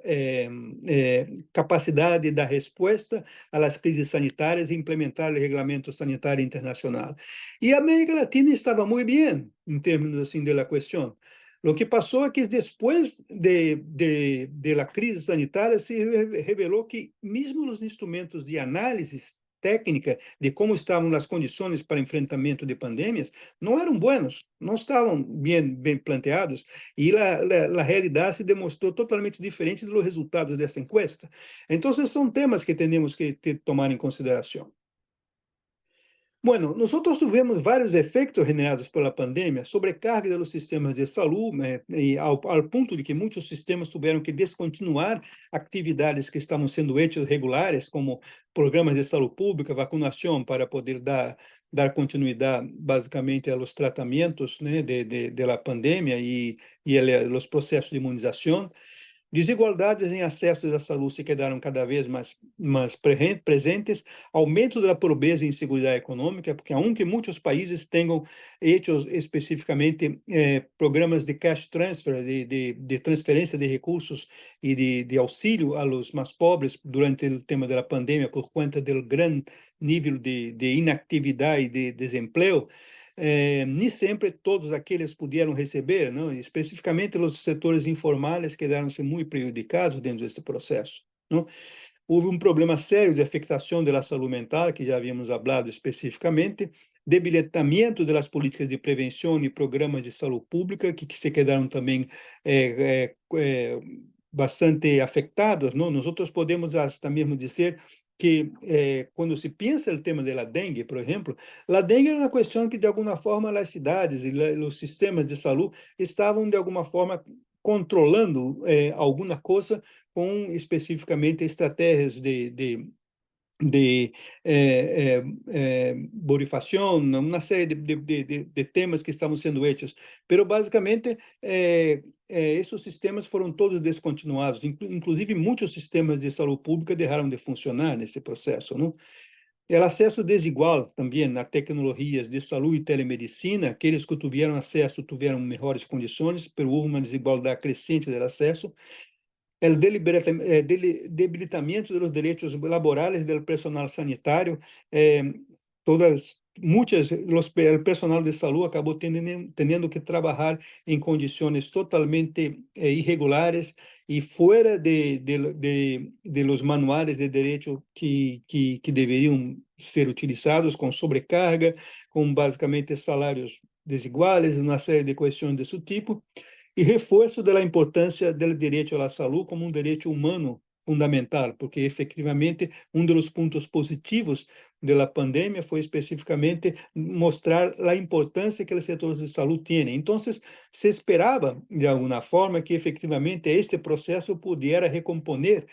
B: capacidade da resposta às crises sanitárias e implementar o regulamento sanitário internacional. E a América Latina estava muito bem, em termos assim da questão. O que passou é que depois da crise sanitária se revelou que mesmo os instrumentos de análise técnica de como estavam as condições para enfrentamento de pandemias não eram buenos, não estavam bem planteados, e a realidade se demonstrou totalmente diferente dos resultados dessa encuesta. Então, são temas que temos que tomar em consideração. Bueno, nosotros tuvimos varios efectos generados por la pandemia, sobrecarga de los sistemas de salud, y al punto de que muchos sistemas tuvieron que descontinuar actividades que estaban siendo hechas regulares, como programas de salud pública, vacunación, para poder dar continuidad básicamente a los tratamientos, né, de la pandemia y los procesos de inmunización. Desigualdades em acesso à saúde se quedaram cada vez mais presentes, aumento da pobreza e insegurança econômica, porque aunque muitos países tenham hecho especificamente programas de cash transfer, de transferência de recursos e de auxílio a los mais pobres durante o tema da pandemia, por conta do grande nível de inatividade e de desemprego, nem sempre todos aqueles puderam receber, não? Especificamente os setores informais quedaram-se muito prejudicados dentro desse processo, não? Houve um problema sério de afectação da saúde mental, que já havíamos falado especificamente, debilitamento das políticas de prevenção e programas de saúde pública, que se quedaram também bastante afetados, não? Nós outros podemos até mesmo dizer que quando se pensa no tema da dengue, por exemplo, a dengue era uma questão que, de alguma forma, as cidades e os sistemas de saúde estavam, de alguma forma, controlando alguma coisa com especificamente estratégias de bonificação, uma série de temas que estavam sendo hechos. Mas, basicamente, esses sistemas foram todos descontinuados. Inclusive, muitos sistemas de saúde pública deixaram de funcionar nesse processo, não? O acesso desigual também a tecnologias de saúde e telemedicina, aqueles que tiveram acesso tiveram melhores condições, mas houve uma desigualdade crescente do acesso. O debilitamento dos direitos laborais do personal sanitário, o personal de saúde acabou tendo que trabalhar em condições totalmente irregulares e fora de los manuais de direito que deveriam ser utilizados, com sobrecarga, com basicamente salários desiguais, uma série de questões desse tipo. E reforço da importância do direito à saúde como um direito humano fundamental, porque efetivamente um dos pontos positivos da pandemia foi especificamente mostrar a importância que os setores de saúde têm. Então, se esperava de alguma forma que efetivamente este processo pudesse recomponer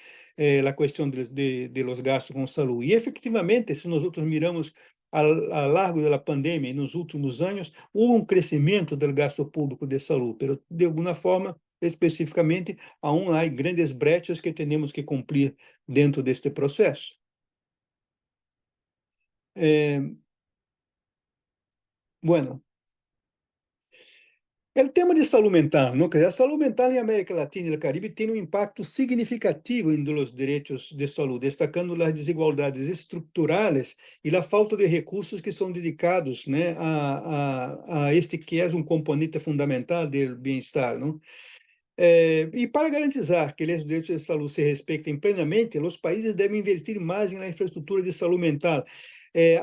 B: a questão de los gastos com saúde. E efetivamente, se nós miramos ao largo da pandemia e nos últimos anos, houve um crescimento do gasto público de saúde, mas, de alguma forma, especificamente, aún há grandes brechas que temos que cumprir dentro deste processo. Bueno, o tema de saúde mental, não? A saúde mental em América Latina e no Caribe tem um impacto significativo em los direitos de saúde, destacando as desigualdades estruturais e a falta de recursos que são dedicados, né, a este que é um componente fundamental do bem-estar, não? E para garantizar que os direitos de saúde se respeitem plenamente, os países devem investir mais na infraestrutura de saúde mental.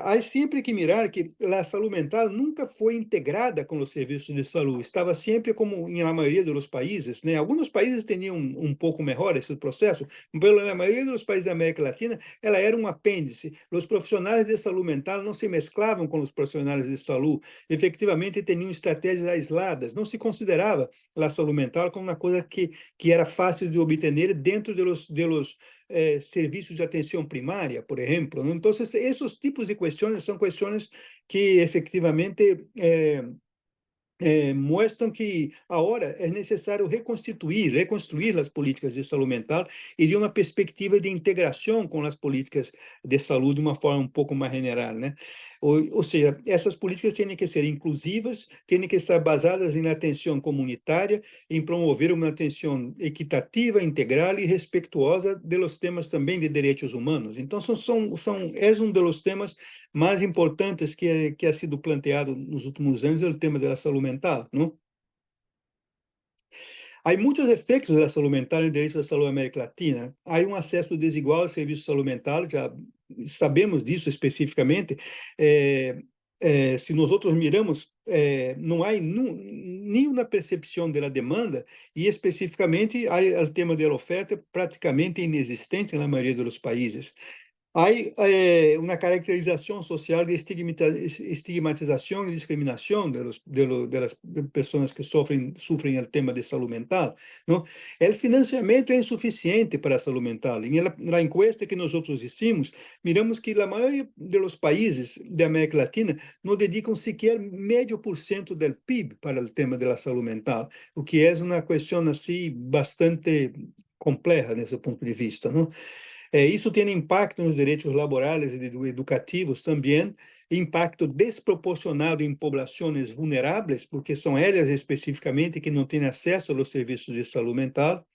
B: Há sempre que mirar que a saúde mental nunca foi integrada com os serviços de saúde, estava sempre como na maioria dos países, né? Alguns países tinham um pouco melhor esse processo, mas na maioria dos países da América Latina, ela era um apêndice. Os profissionais de saúde mental não se mesclavam com os profissionais de saúde, efetivamente tinham estratégias aisladas, não se considerava a saúde mental como uma coisa que era fácil de obter dentro dos serviços de atenção primária, por exemplo. Então, esses tipos de questões são questões que efetivamente mostram que agora é necessário reconstruir as políticas de saúde mental e de uma perspectiva de integração com as políticas de saúde de uma forma um pouco mais general, né? Ou seja, essas políticas têm que ser inclusivas, têm que estar basadas em atenção comunitária, em promover uma atenção equitativa, integral e respeituosa dos temas também de direitos humanos. Então, é um dos temas mais importantes que ha sido planteado nos últimos anos, é o tema da saúde mental, não? Há muitos efeitos da saúde mental em direitos da saúde na América Latina. Há um acesso desigual ao serviço de saúde mental, já sabemos disso especificamente. Se nós outros miramos, não há nenhuma percepção da demanda e, especificamente, há o tema da oferta praticamente inexistente na maioria dos países. Há uma caracterização social de estigmatização e discriminação das pessoas que sofrem o tema de saúde mental, não? O financiamento é insuficiente para a saúde mental. E na encuesta que nós outros hicimos, miramos que a maioria dos países da América Latina não dedicam sequer 0,5% do PIB para o tema da saúde mental, o que é uma questão assim bastante compleja nesse ponto de vista, não? Isso tem impacto nos direitos laborais e educativos também, impacto desproporcionado em populações vulneráveis, porque são elas especificamente que não têm acesso aos serviços de saúde mental,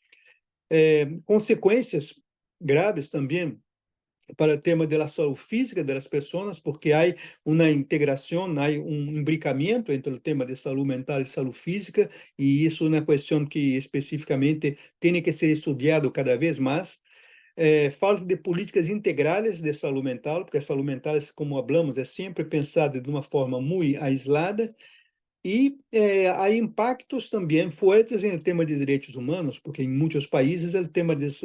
B: consequências graves também para o tema da saúde física das pessoas, porque há uma integração, há imbricamento entre o tema de saúde mental e saúde física, e isso é uma questão que especificamente tem que ser estudado cada vez mais. Falta de políticas integrais de saúde mental, porque a saúde mental, como falamos, é sempre pensada de uma forma muito aislada, e há impactos também fortes no tema de direitos humanos, porque em muitos países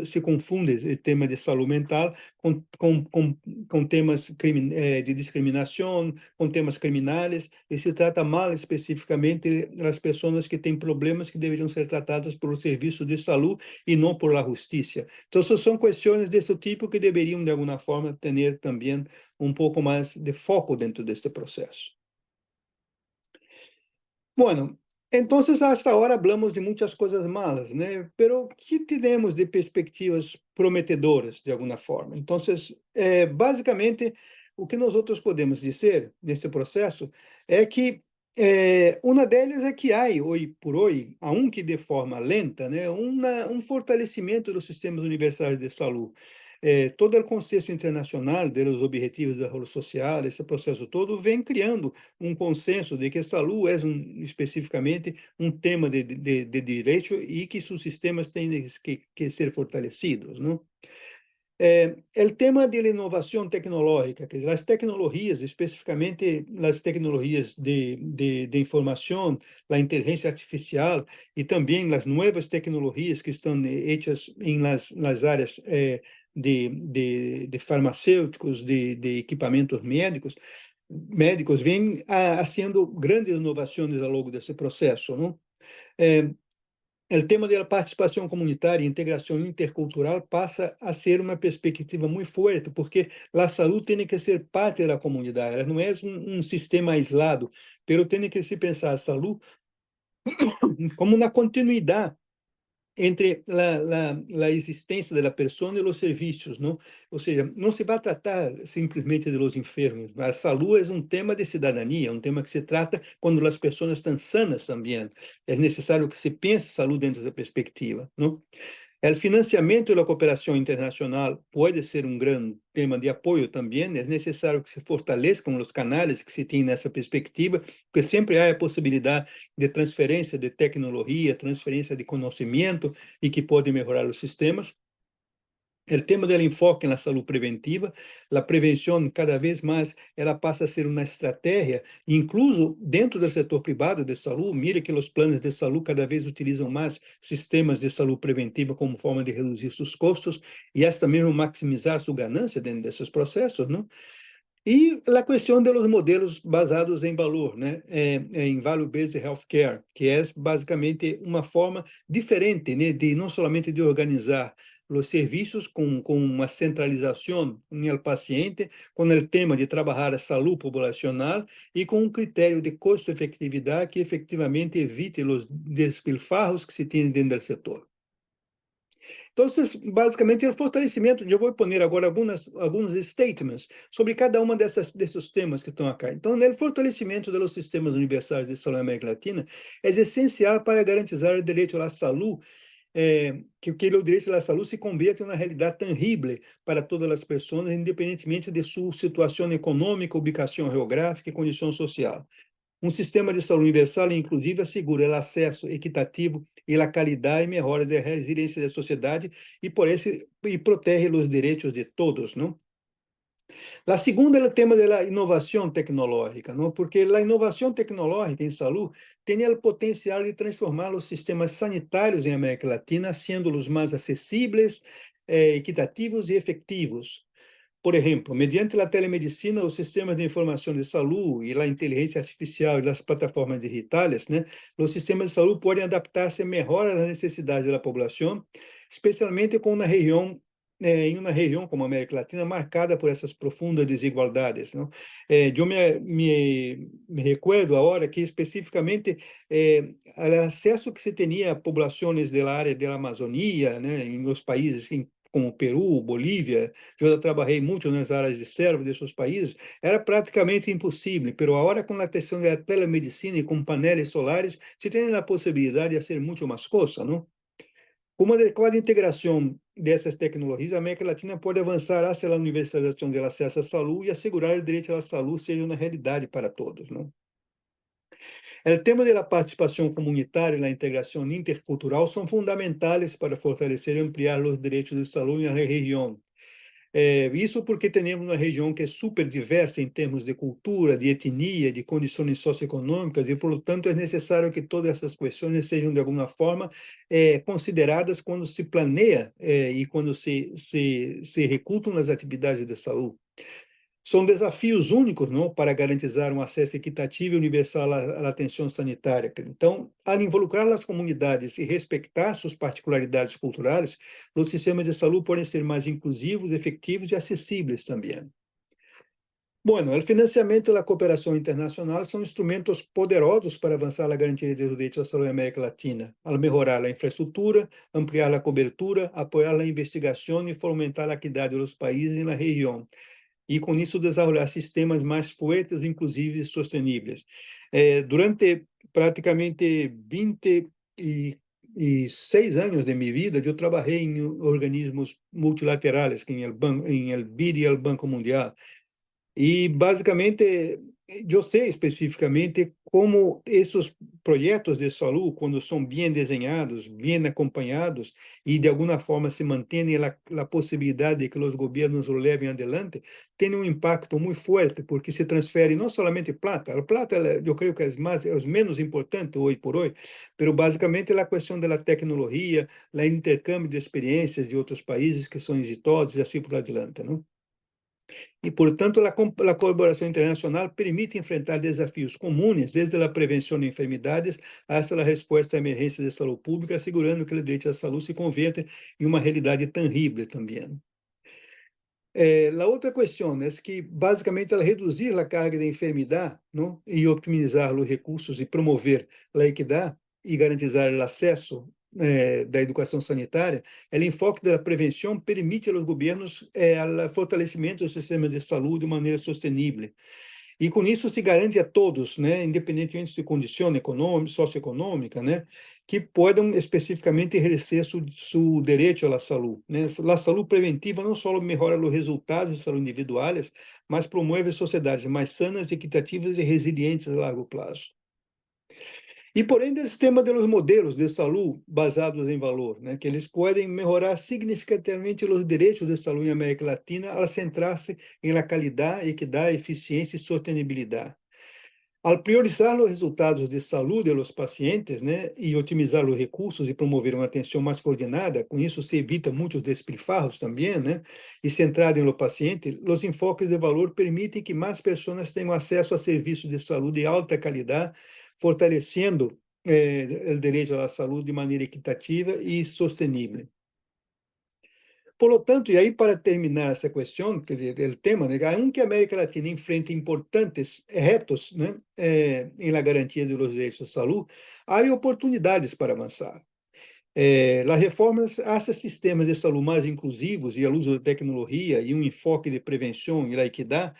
B: se confunde o tema de saúde mental com temas de discriminação, com temas criminais, e se trata mal especificamente as pessoas que têm problemas que deveriam ser tratadas pelo serviço de saúde e não por la justiça. Então, são questões desse tipo que deveriam, de alguma forma, ter também um pouco mais de foco dentro deste processo. Bueno, entonces hasta ahora hablamos de muchas cosas malas, ¿no? Pero ¿qué tenemos de perspectivas prometedoras, de alguna forma? Entonces, basicamente, o que nós podemos dizer nesse processo é que uma delas é que há, hoje por hoje, aunque de forma lenta, né, fortalecimento dos sistemas universais de saúde. Todo o contexto internacional dos objetivos da Rolo Social, esse processo todo, vem criando um consenso de que a saúde é especificamente um tema de direito e que seus sistemas têm que ser fortalecidos, não? O tema da inovação tecnológica, que as tecnologias, especificamente as tecnologias de informação, a inteligência artificial e também as novas tecnologias que estão hechas nas áreas de farmacêuticos, de equipamentos médicos vêm sendo grandes inovações ao longo desse processo, não? O tema da participação comunitária e integração intercultural passa a ser uma perspectiva muito forte, porque a saúde tem que ser parte da comunidade, ela não é um sistema aislado, mas tem que se pensar a saúde como uma continuidade entre a existência da pessoa e os serviços, não? Ou seja, não se vai tratar simplesmente de los enfermos. A saúde é um tema de cidadania, um tema que se trata quando as pessoas estão sanas também. É necessário que se pense saúde dentro dessa perspectiva, não? O financiamento e a cooperação internacional pode ser um grande tema de apoio também. É necessário que se fortaleçam os canais que se tem nessa perspectiva, porque sempre há a possibilidade de transferência de tecnologia, transferência de conhecimento e que pode melhorar os sistemas. O tema do enfoque na saúde preventiva, a prevenção cada vez mais ela passa a ser uma estratégia, incluso dentro do setor privado de saúde. Mire que os planos de saúde cada vez utilizam mais sistemas de saúde preventiva como forma de reduzir seus custos e esta mesmo maximizar sua ganância dentro desses processos, não? E a questão dos modelos basados em valor, né? Em value-based healthcare, que é basicamente uma forma diferente, né, de não somente de organizar os serviços com uma centralização no paciente, com o tema de trabalhar a saúde populacional e com um critério de custo-efetividade que efetivamente evite os despilfarros que se tem dentro do setor. Então, basicamente, é o fortalecimento. Eu vou pôr agora alguns statements sobre cada uma desses temas que estão aqui. Então, o fortalecimento dos sistemas universais de saúde na América Latina é essencial para garantizar o direito à saúde, que o direito à saúde se converta em uma realidade tangível para todas as pessoas, independentemente de sua situação econômica, ubicação geográfica e condição social. Um sistema de saúde universal, inclusive, assegura o acesso equitativo e a qualidade e melhora da resiliência da sociedade e, por isso, protege os direitos de todos, não? A segunda é o tema da inovação tecnológica, não? Porque a inovação tecnológica em saúde tem o potencial de transformar os sistemas sanitários em América Latina, sendo-os mais acessíveis, equitativos e efetivos. Por exemplo, mediante a telemedicina, os sistemas de informação de saúde e a inteligência artificial e as plataformas digitais, né, os sistemas de saúde podem adaptar-se melhor às necessidades da população, especialmente com uma região em uma região como a América Latina marcada por essas profundas desigualdades, não? Eu me recuerdo agora que especificamente o acesso que se tinha a populações da área da Amazônia, né, em os países como Peru, Bolívia, eu já trabalhei muito nas áreas de servo desses países, era praticamente impossível, mas agora com a questão da telemedicina e com painéis solares, se tem a possibilidade de fazer muito mais coisas, não? Com uma adequada integração dessas tecnologias, a América Latina pode avançar hacia a universalização do acesso à saúde e assegurar o direito à saúde seja uma realidade para todos, não? O tema da participação comunitária e a integração intercultural são fundamentais para fortalecer e ampliar os direitos de saúde na região. Isso porque temos uma região que é super diversa em termos de cultura, de etnia, de condições socioeconômicas, e, portanto, é necessário que todas essas questões sejam, de alguma forma, consideradas quando se planeia e quando se recrutam nas atividades de saúde. São desafios únicos, não, para garantizar um acesso equitativo e universal à atenção sanitária. Então, ao involucrar as comunidades e respeitar suas particularidades culturais, os sistemas de saúde podem ser mais inclusivos, efetivos e acessíveis também. Bueno, o financiamento e a cooperação internacional são instrumentos poderosos para avançar a garantia dos direitos à saúde na América Latina, ao melhorar a infraestrutura, ampliar a cobertura, apoiar a investigação e fomentar a equidade dos países na região. E, com isso, desenvolver sistemas mais fortes, inclusivos e sustentáveis. Durante praticamente 26 anos de minha vida, eu trabalhei em organismos multilaterais, em el BID e el Banco Mundial. E, basicamente, eu sei especificamente como esses projetos de saúde, quando são bem desenhados, bem acompanhados e, de alguma forma, se mantém a possibilidade de que os governos o levem adelante, tem um impacto muito forte, porque se transfere não somente plata, a plata, eu creio que é o menos importante hoje por hoje, mas, basicamente, a questão da tecnologia, o intercâmbio de experiências de outros países que são exitosos e assim por diante, não? E, portanto, a colaboração internacional permite enfrentar desafios comuns, desde a prevenção de enfermidades hasta a resposta a emergências de saúde pública, assegurando que o direito à saúde se convierta em uma realidade tangível também. A outra questão é que, basicamente, ao reduzir a carga de enfermidade, não? E optimizar os recursos e promover a equidade e garantizar o acesso da educação sanitária, o enfoque da prevenção permite aos governos o fortalecimento do sistema de saúde de maneira sostenível. E com isso se garante a todos, né, independentemente de condição econômica, socioeconômica, né, que possam especificamente exercer seu direito à saúde, né? A saúde preventiva não só melhora os resultados de saúde individuais, mas promove sociedades mais sanas, equitativas e resilientes a largo prazo. E, porém, do sistema dos modelos de saúde basados em valor, né, que eles podem melhorar significativamente os direitos de saúde na América Latina ao centrar-se em la qualidade, equidade, eficiência e sustentabilidade. Ao priorizar os resultados de saúde dos pacientes, né, e otimizar os recursos e promover uma atenção mais coordenada, com isso se evita muitos despilfarros também, né, e centrado no paciente, os enfoques de valor permitem que mais pessoas tenham acesso a serviços de saúde de alta qualidade, fortalecendo o direito à saúde de maneira equitativa e sostenível. Por lo tanto, e aí para terminar essa questão, o tema, né, aunque a América Latina enfrenta importantes retos, né, em la garantia de los direitos de saúde, há oportunidades para avançar. As reformas hacia sistemas de saúde mais inclusivos e o uso da tecnologia e um enfoque de prevenção e da equidade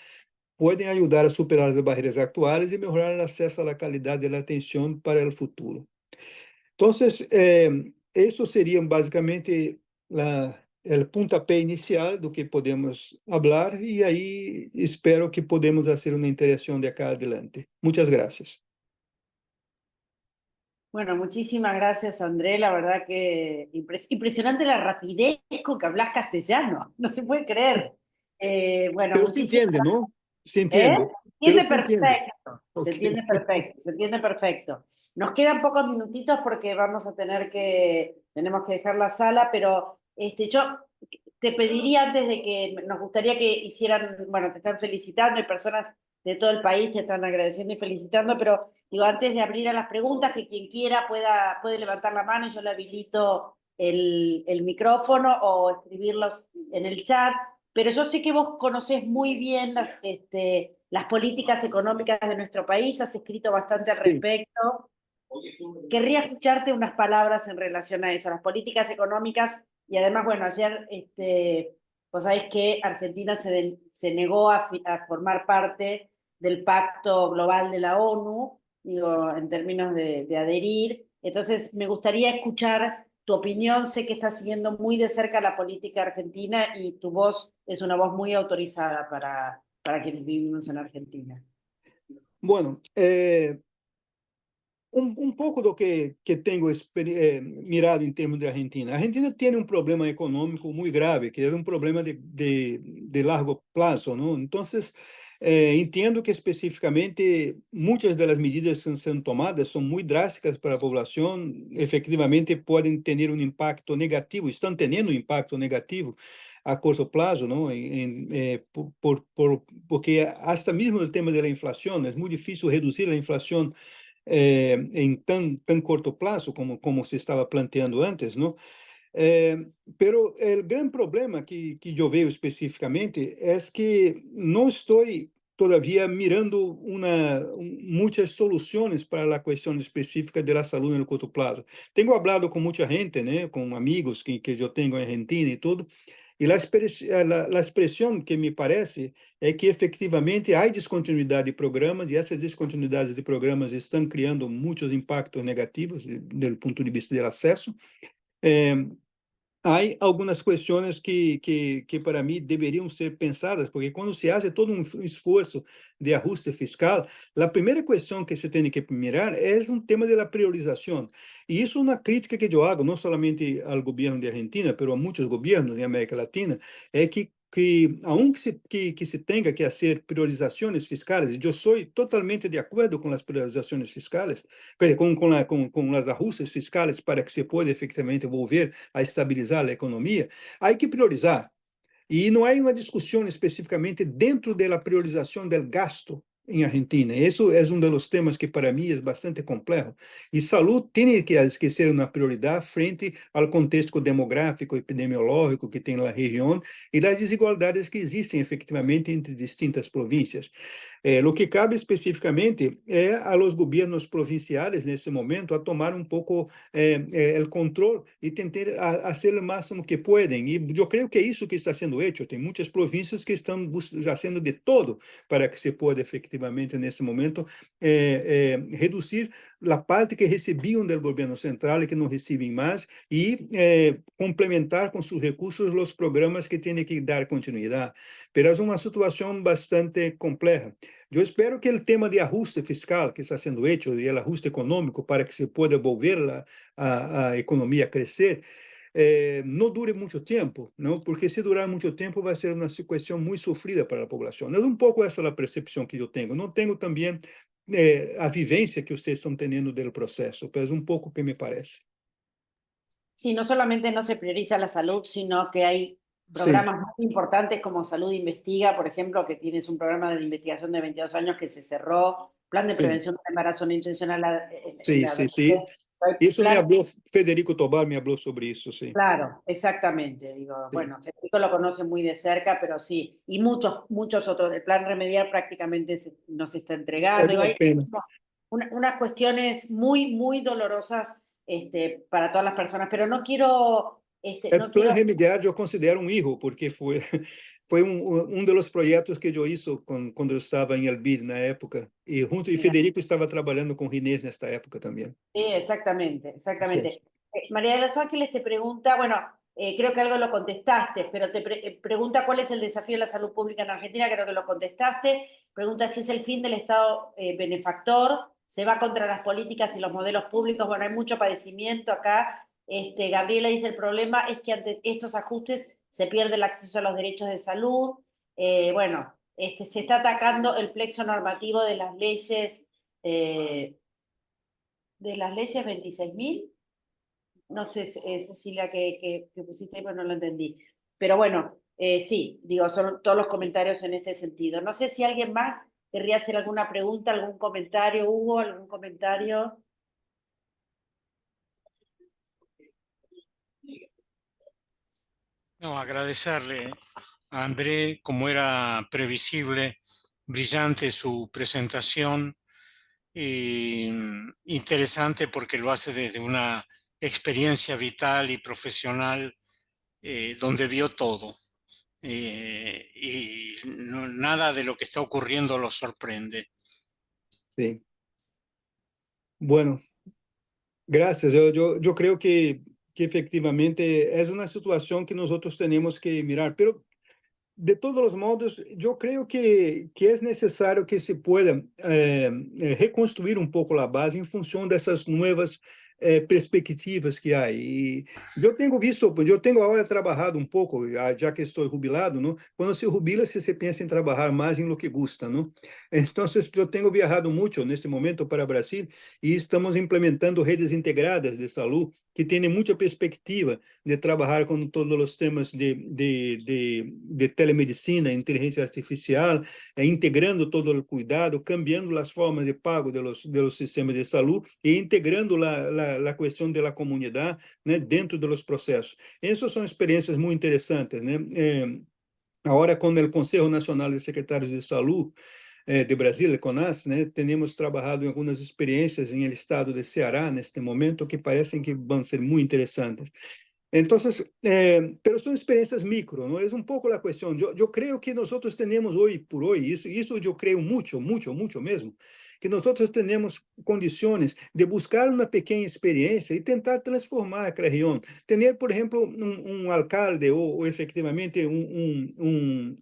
B: podem ajudar a superar as barreiras atuais e melhorar o acesso à qualidade da atenção para o futuro. Então, isso seria basicamente o pontapé inicial do que podemos falar, e aí espero que podemos fazer uma interação de acá adelante. Muitas graças.
A: Bueno, muchísimas gracias, André. La verdad que impresionante la rapidez con que hablas castellano. No se puede creer. Bueno,
B: Pero se
A: muchísimas
B: entiende, ¿no? Se
A: ¿Eh?
B: entiende.
A: Se
B: Pero
A: entiende
B: se entiende.
A: perfecto, se
B: Ok.
A: entiende perfecto, se entiende perfecto. Nos quedan pocos minutitos porque tenemos que dejar la sala, pero yo te pediría antes de que, nos gustaría que hicieran, bueno, te están felicitando, hay personas de todo el país te están agradeciendo y felicitando, pero digo, antes de abrir a las preguntas, que quien quiera puede levantar la mano y yo le habilito el micrófono o escribirlos en el chat, pero yo sé que vos conocés muy bien las políticas económicas de nuestro país, has escrito bastante al
B: Sí.
A: respecto. Querría escucharte unas palabras en relación a eso, las políticas económicas, y además, bueno, ayer vos sabés que Argentina se negó a formar parte del Pacto Global de la ONU, digo, en términos de adherir. Entonces, me gustaría escuchar tu opinión. Sé que estás siguiendo muy de cerca la política argentina y tu voz es una voz muy autorizada para quienes vivimos en Argentina.
B: Bueno, um pouco do que tenho mirado em termos de Argentina. A Argentina tem um problema econômico muito grave, que é um problema de largo prazo, não? Então, entendo que especificamente muitas das medidas que estão sendo tomadas são muito drásticas para a população, efetivamente podem ter um impacto negativo, estão tendo um impacto negativo a curto prazo, não? Porque até mesmo o tema da inflação, é muito difícil reduzir a inflação em tão curto prazo como se estava planteando antes, não? Pero o grande problema que eu vejo especificamente é que não estou todavia mirando muitas soluções para a questão específica da saúde no curto prazo. Tenho falado com muita gente, né, com amigos que eu tenho em Argentina e tudo, e a expressão que me parece é que efetivamente há descontinuidade de programas, e essas descontinuidades de programas estão criando muitos impactos negativos do ponto de vista do acesso. Há algumas questões que para mim deveriam ser pensadas, porque quando se faz todo um esforço de ajuste fiscal, a primeira questão que se tem que mirar é um tema da priorização. E isso é uma crítica que eu hago, não somente ao governo de Argentina, mas a muitos governos em América Latina, é aunque se tenha que fazer priorizações fiscais, e eu sou totalmente de acordo com as priorizações fiscais, com os ajustes fiscais para que se possa efetivamente volver a estabilizar a economia, há que priorizar. E não há uma discussão especificamente dentro da priorização do gasto em Argentina. Isso é um dos temas que para mim é bastante complexo. E saúde tem que ser uma prioridade frente ao contexto demográfico, epidemiológico que tem na região e das desigualdades que existem efetivamente entre distintas províncias. O que cabe especificamente é a los governos provinciais, nesse momento, a tomar um pouco o controle e tentar fazer o máximo que podem. E eu creio que é isso que está sendo feito. Tem muitas províncias que estão fazendo de todo para que se possa efetivamente, nesse momento, reduzir a parte que recebiam do governo central e que não recebem mais e complementar com seus recursos os programas que têm que dar continuidade. Mas é uma situação bastante complexa. Eu espero que o tema de ajuste fiscal que está sendo feito e o ajuste econômico para que se possa volver a economia a crescer não dure muito tempo, não? Porque se durar muito tempo vai ser uma questão muito sofrida para a população. É um pouco essa a percepção que eu tenho. Não tenho também a vivência que vocês estão tendo do processo, mas um pouco que me parece.
A: Sí, no solamente no se prioriza la salud, sino que hay
B: Sim,
A: programas muy importantes como Salud Investiga, por ejemplo, que tienes un programa de investigación de 22 años que se cerró, plan de
B: sim,
A: prevención del embarazo no intencional en
B: sim,
A: la
B: sim, sim.
A: adolescencia,
B: Isso me
A: plan.
B: falou, Federico Tobar me falou sobre isso, sim.
A: Claro, exactamente. Digo,
B: Sim.
A: bueno, Federico lo conoce muy de cerca, pero sí, y muchos otros. El plan remediar prácticamente nos está
B: É
A: entregando. Digo,
B: uma
A: hay
B: pena.
A: unas cuestiones muy, muy dolorosas para todas las personas, pero no quiero,
B: O
A: no
B: Plan
A: quiero.
B: Remediar eu considero um erro, porque foi dos projetos que eu fiz quando eu estava em Elbir na época, e
A: Mira,
B: Federico estava trabalhando com Rinês nesta época também.
A: sí, exactamente,
B: Sim.
A: exactamente. María de los Ángeles te pregunta, bueno, creo que algo lo contestaste, pero pregunta cuál es el desafío de la salud pública en Argentina, creo que lo contestaste. Pregunta si es el fin del Estado benefactor, se va contra las políticas y los modelos públicos. Bueno, hay mucho padecimiento acá. Gabriela dice, el problema es que ante estos ajustes se pierde el acceso a los derechos de salud. Bueno, se está atacando el plexo normativo de las leyes 26.000. No sé, Cecilia, que pusiste ahí, pero no lo entendí. Pero bueno, sí, digo, son todos los comentarios en este sentido. No sé si alguien más querría hacer alguna pregunta, algún comentario. ¿Hubo algún comentario?
C: No, agradecerle a André, como era previsible, brillante su presentación, y interesante porque lo hace desde una experiencia vital y profesional donde vio todo. Y nada de lo que está ocurriendo lo sorprende.
B: Sí. Bueno, gracias. Yo creo que efectivamente es una situación que nosotros tenemos que mirar, pero de todos los modos, yo creo que es necesario que se pueda reconstruir un poco la base en función de esas nuevas perspectivas que hay. Y yo tengo visto, pues yo tengo ahora trabajado un poco, ya que estoy jubilado, ¿no? Cuando se jubila, se piensa en trabajar más en lo que gusta, ¿no? Entonces, yo tengo viajado mucho en este momento para Brasil y estamos implementando redes integradas de salud que tienen mucha perspectiva de trabalhar com todos os temas de telemedicina, inteligência artificial, integrando todo o cuidado, cambiando as formas de pago de los sistemas de saúde e integrando a questão da comunidade, né, dentro dos processos. Essas são experiências muito interessantes, né? Agora, com o Conselho Nacional de Secretários de Saúde de Brasília, CONAS, né, temos trabalhado em algumas experiências em el estado de Ceará, neste momento, que parecem que vão ser muito interessantes. Entonces, pero son experiencias micro, ¿no? Es un poco la cuestión. Yo creo que nosotros tenemos hoy por hoy, eso yo creo mucho, mucho, mucho mesmo, que nosotros tenemos condiciones de buscar una pequeña experiencia y tentar transformar a región. Tener, por ejemplo, un alcalde o efectivamente un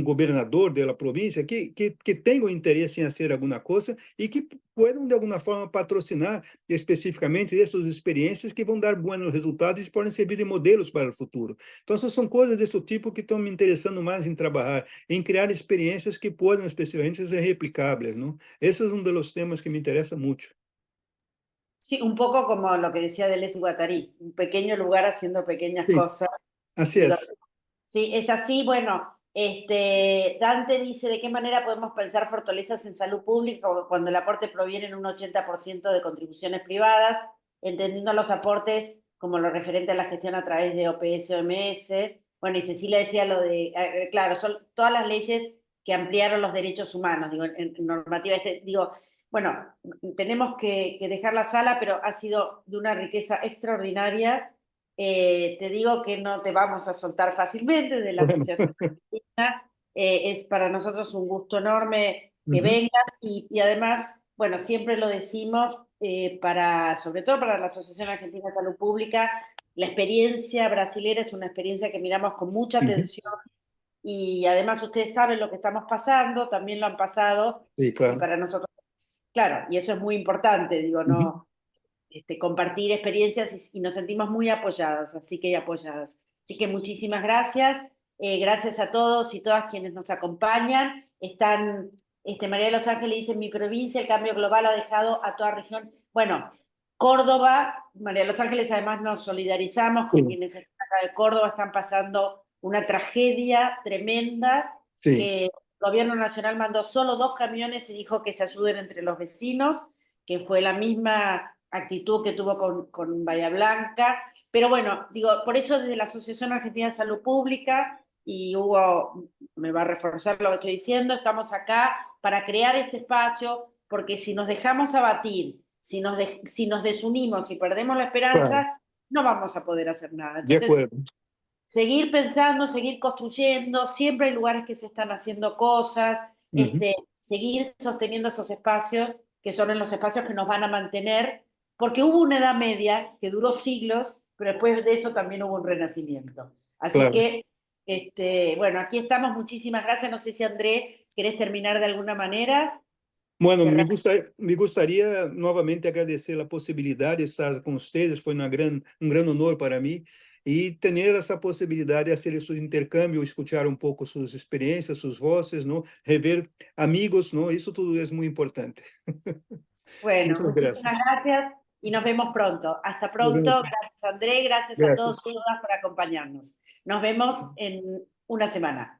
B: gobernador de la provincia que tenga interés en hacer alguna cosa y que puedan de alguna forma patrocinar especificamente essas experiências que vão dar bons resultados e podem servir de modelos para o futuro. Então, essas são coisas desse tipo que estão me interessando mais em trabalhar, em criar experiências que podem especificamente ser replicáveis, não? Esse é um dos temas que me interessa muito.
A: Sí, un poco como lo que decía Deleuze y Guattari, un pequeño lugar haciendo pequeñas
B: Sim,
A: cosas.
B: assim é.
A: Digo, sí, es así. Bueno, Dante dice de qué manera podemos pensar fortalezas en salud pública cuando el aporte proviene en un 80% de contribuciones privadas, entendiendo los aportes como lo referente a la gestión a través de OPS, OMS. Bueno, y Cecilia decía lo de, claro, son todas las leyes que ampliaron los derechos humanos, digo, en normativa, digo, bueno, tenemos que dejar la sala, pero ha sido de una riqueza extraordinaria. Te digo que no te vamos a soltar fácilmente de la
B: Bueno.
A: Asociación Argentina. Es para nosotros un gusto enorme que
B: Uhum.
A: vengas y además, bueno, siempre lo decimos, sobre todo para la Asociación Argentina de Salud Pública, la experiencia brasilera es una experiencia que miramos con mucha
B: Uhum.
A: atención y además ustedes saben lo que estamos pasando, también lo han pasado
B: Sim,
A: y
B: claro.
A: para nosotros, claro, y eso es muy importante, digo,
B: Uhum.
A: no, compartir experiencias y nos sentimos muy apoyados, así que apoyadas. Así que muchísimas gracias. Gracias a todos y todas quienes nos acompañan. María de los Ángeles dice, en mi provincia el cambio global ha dejado a toda región. Bueno, Córdoba, María de los Ángeles, además nos solidarizamos con
B: Sim,
A: quienes están acá de Córdoba, están pasando una tragedia tremenda,
B: sim.
A: que el gobierno nacional mandó solo 2 camiones y dijo que se ayuden entre los vecinos, que fue la misma actitud que tuvo con Bahía Blanca. Pero bueno, digo, por eso desde la Asociación Argentina de Salud Pública, y Hugo me va a reforzar lo que estoy diciendo, estamos acá para crear este espacio, porque si nos dejamos abatir, si nos desunimos y perdemos la
B: Claro,
A: esperanza, no vamos a poder hacer nada.
B: de
A: Entonces,
B: acordo.
A: seguir pensando, seguir construyendo, siempre hay lugares que se están haciendo cosas,
B: Uhum.
A: seguir sosteniendo estos espacios, que son en los espacios que nos van a mantener, porque hubo una Edad Media que duró siglos, pero después de eso también hubo un renacimiento. Así
B: Claro.
A: que, bueno, aquí estamos, muchísimas gracias. No sé si André, querés terminar de alguna manera.
B: Bueno,
A: Cerrar.
B: me gostaria novamente agradecer a possibilidade de estar com vocês, foi um grande honor para mim, e ter essa possibilidade de fazer esse intercâmbio, escutar um pouco suas experiências, suas vozes, não? Rever amigos, não? Isso tudo é muito importante.
A: Bueno,
B: Muitas
A: muchísimas
B: graças.
A: gracias y nos vemos pronto. Hasta
B: Nos vemos.
A: pronto. Gracias, André. Gracias a todos
B: Graças.
A: y todas por acompañarnos. Nos vemos en una semana.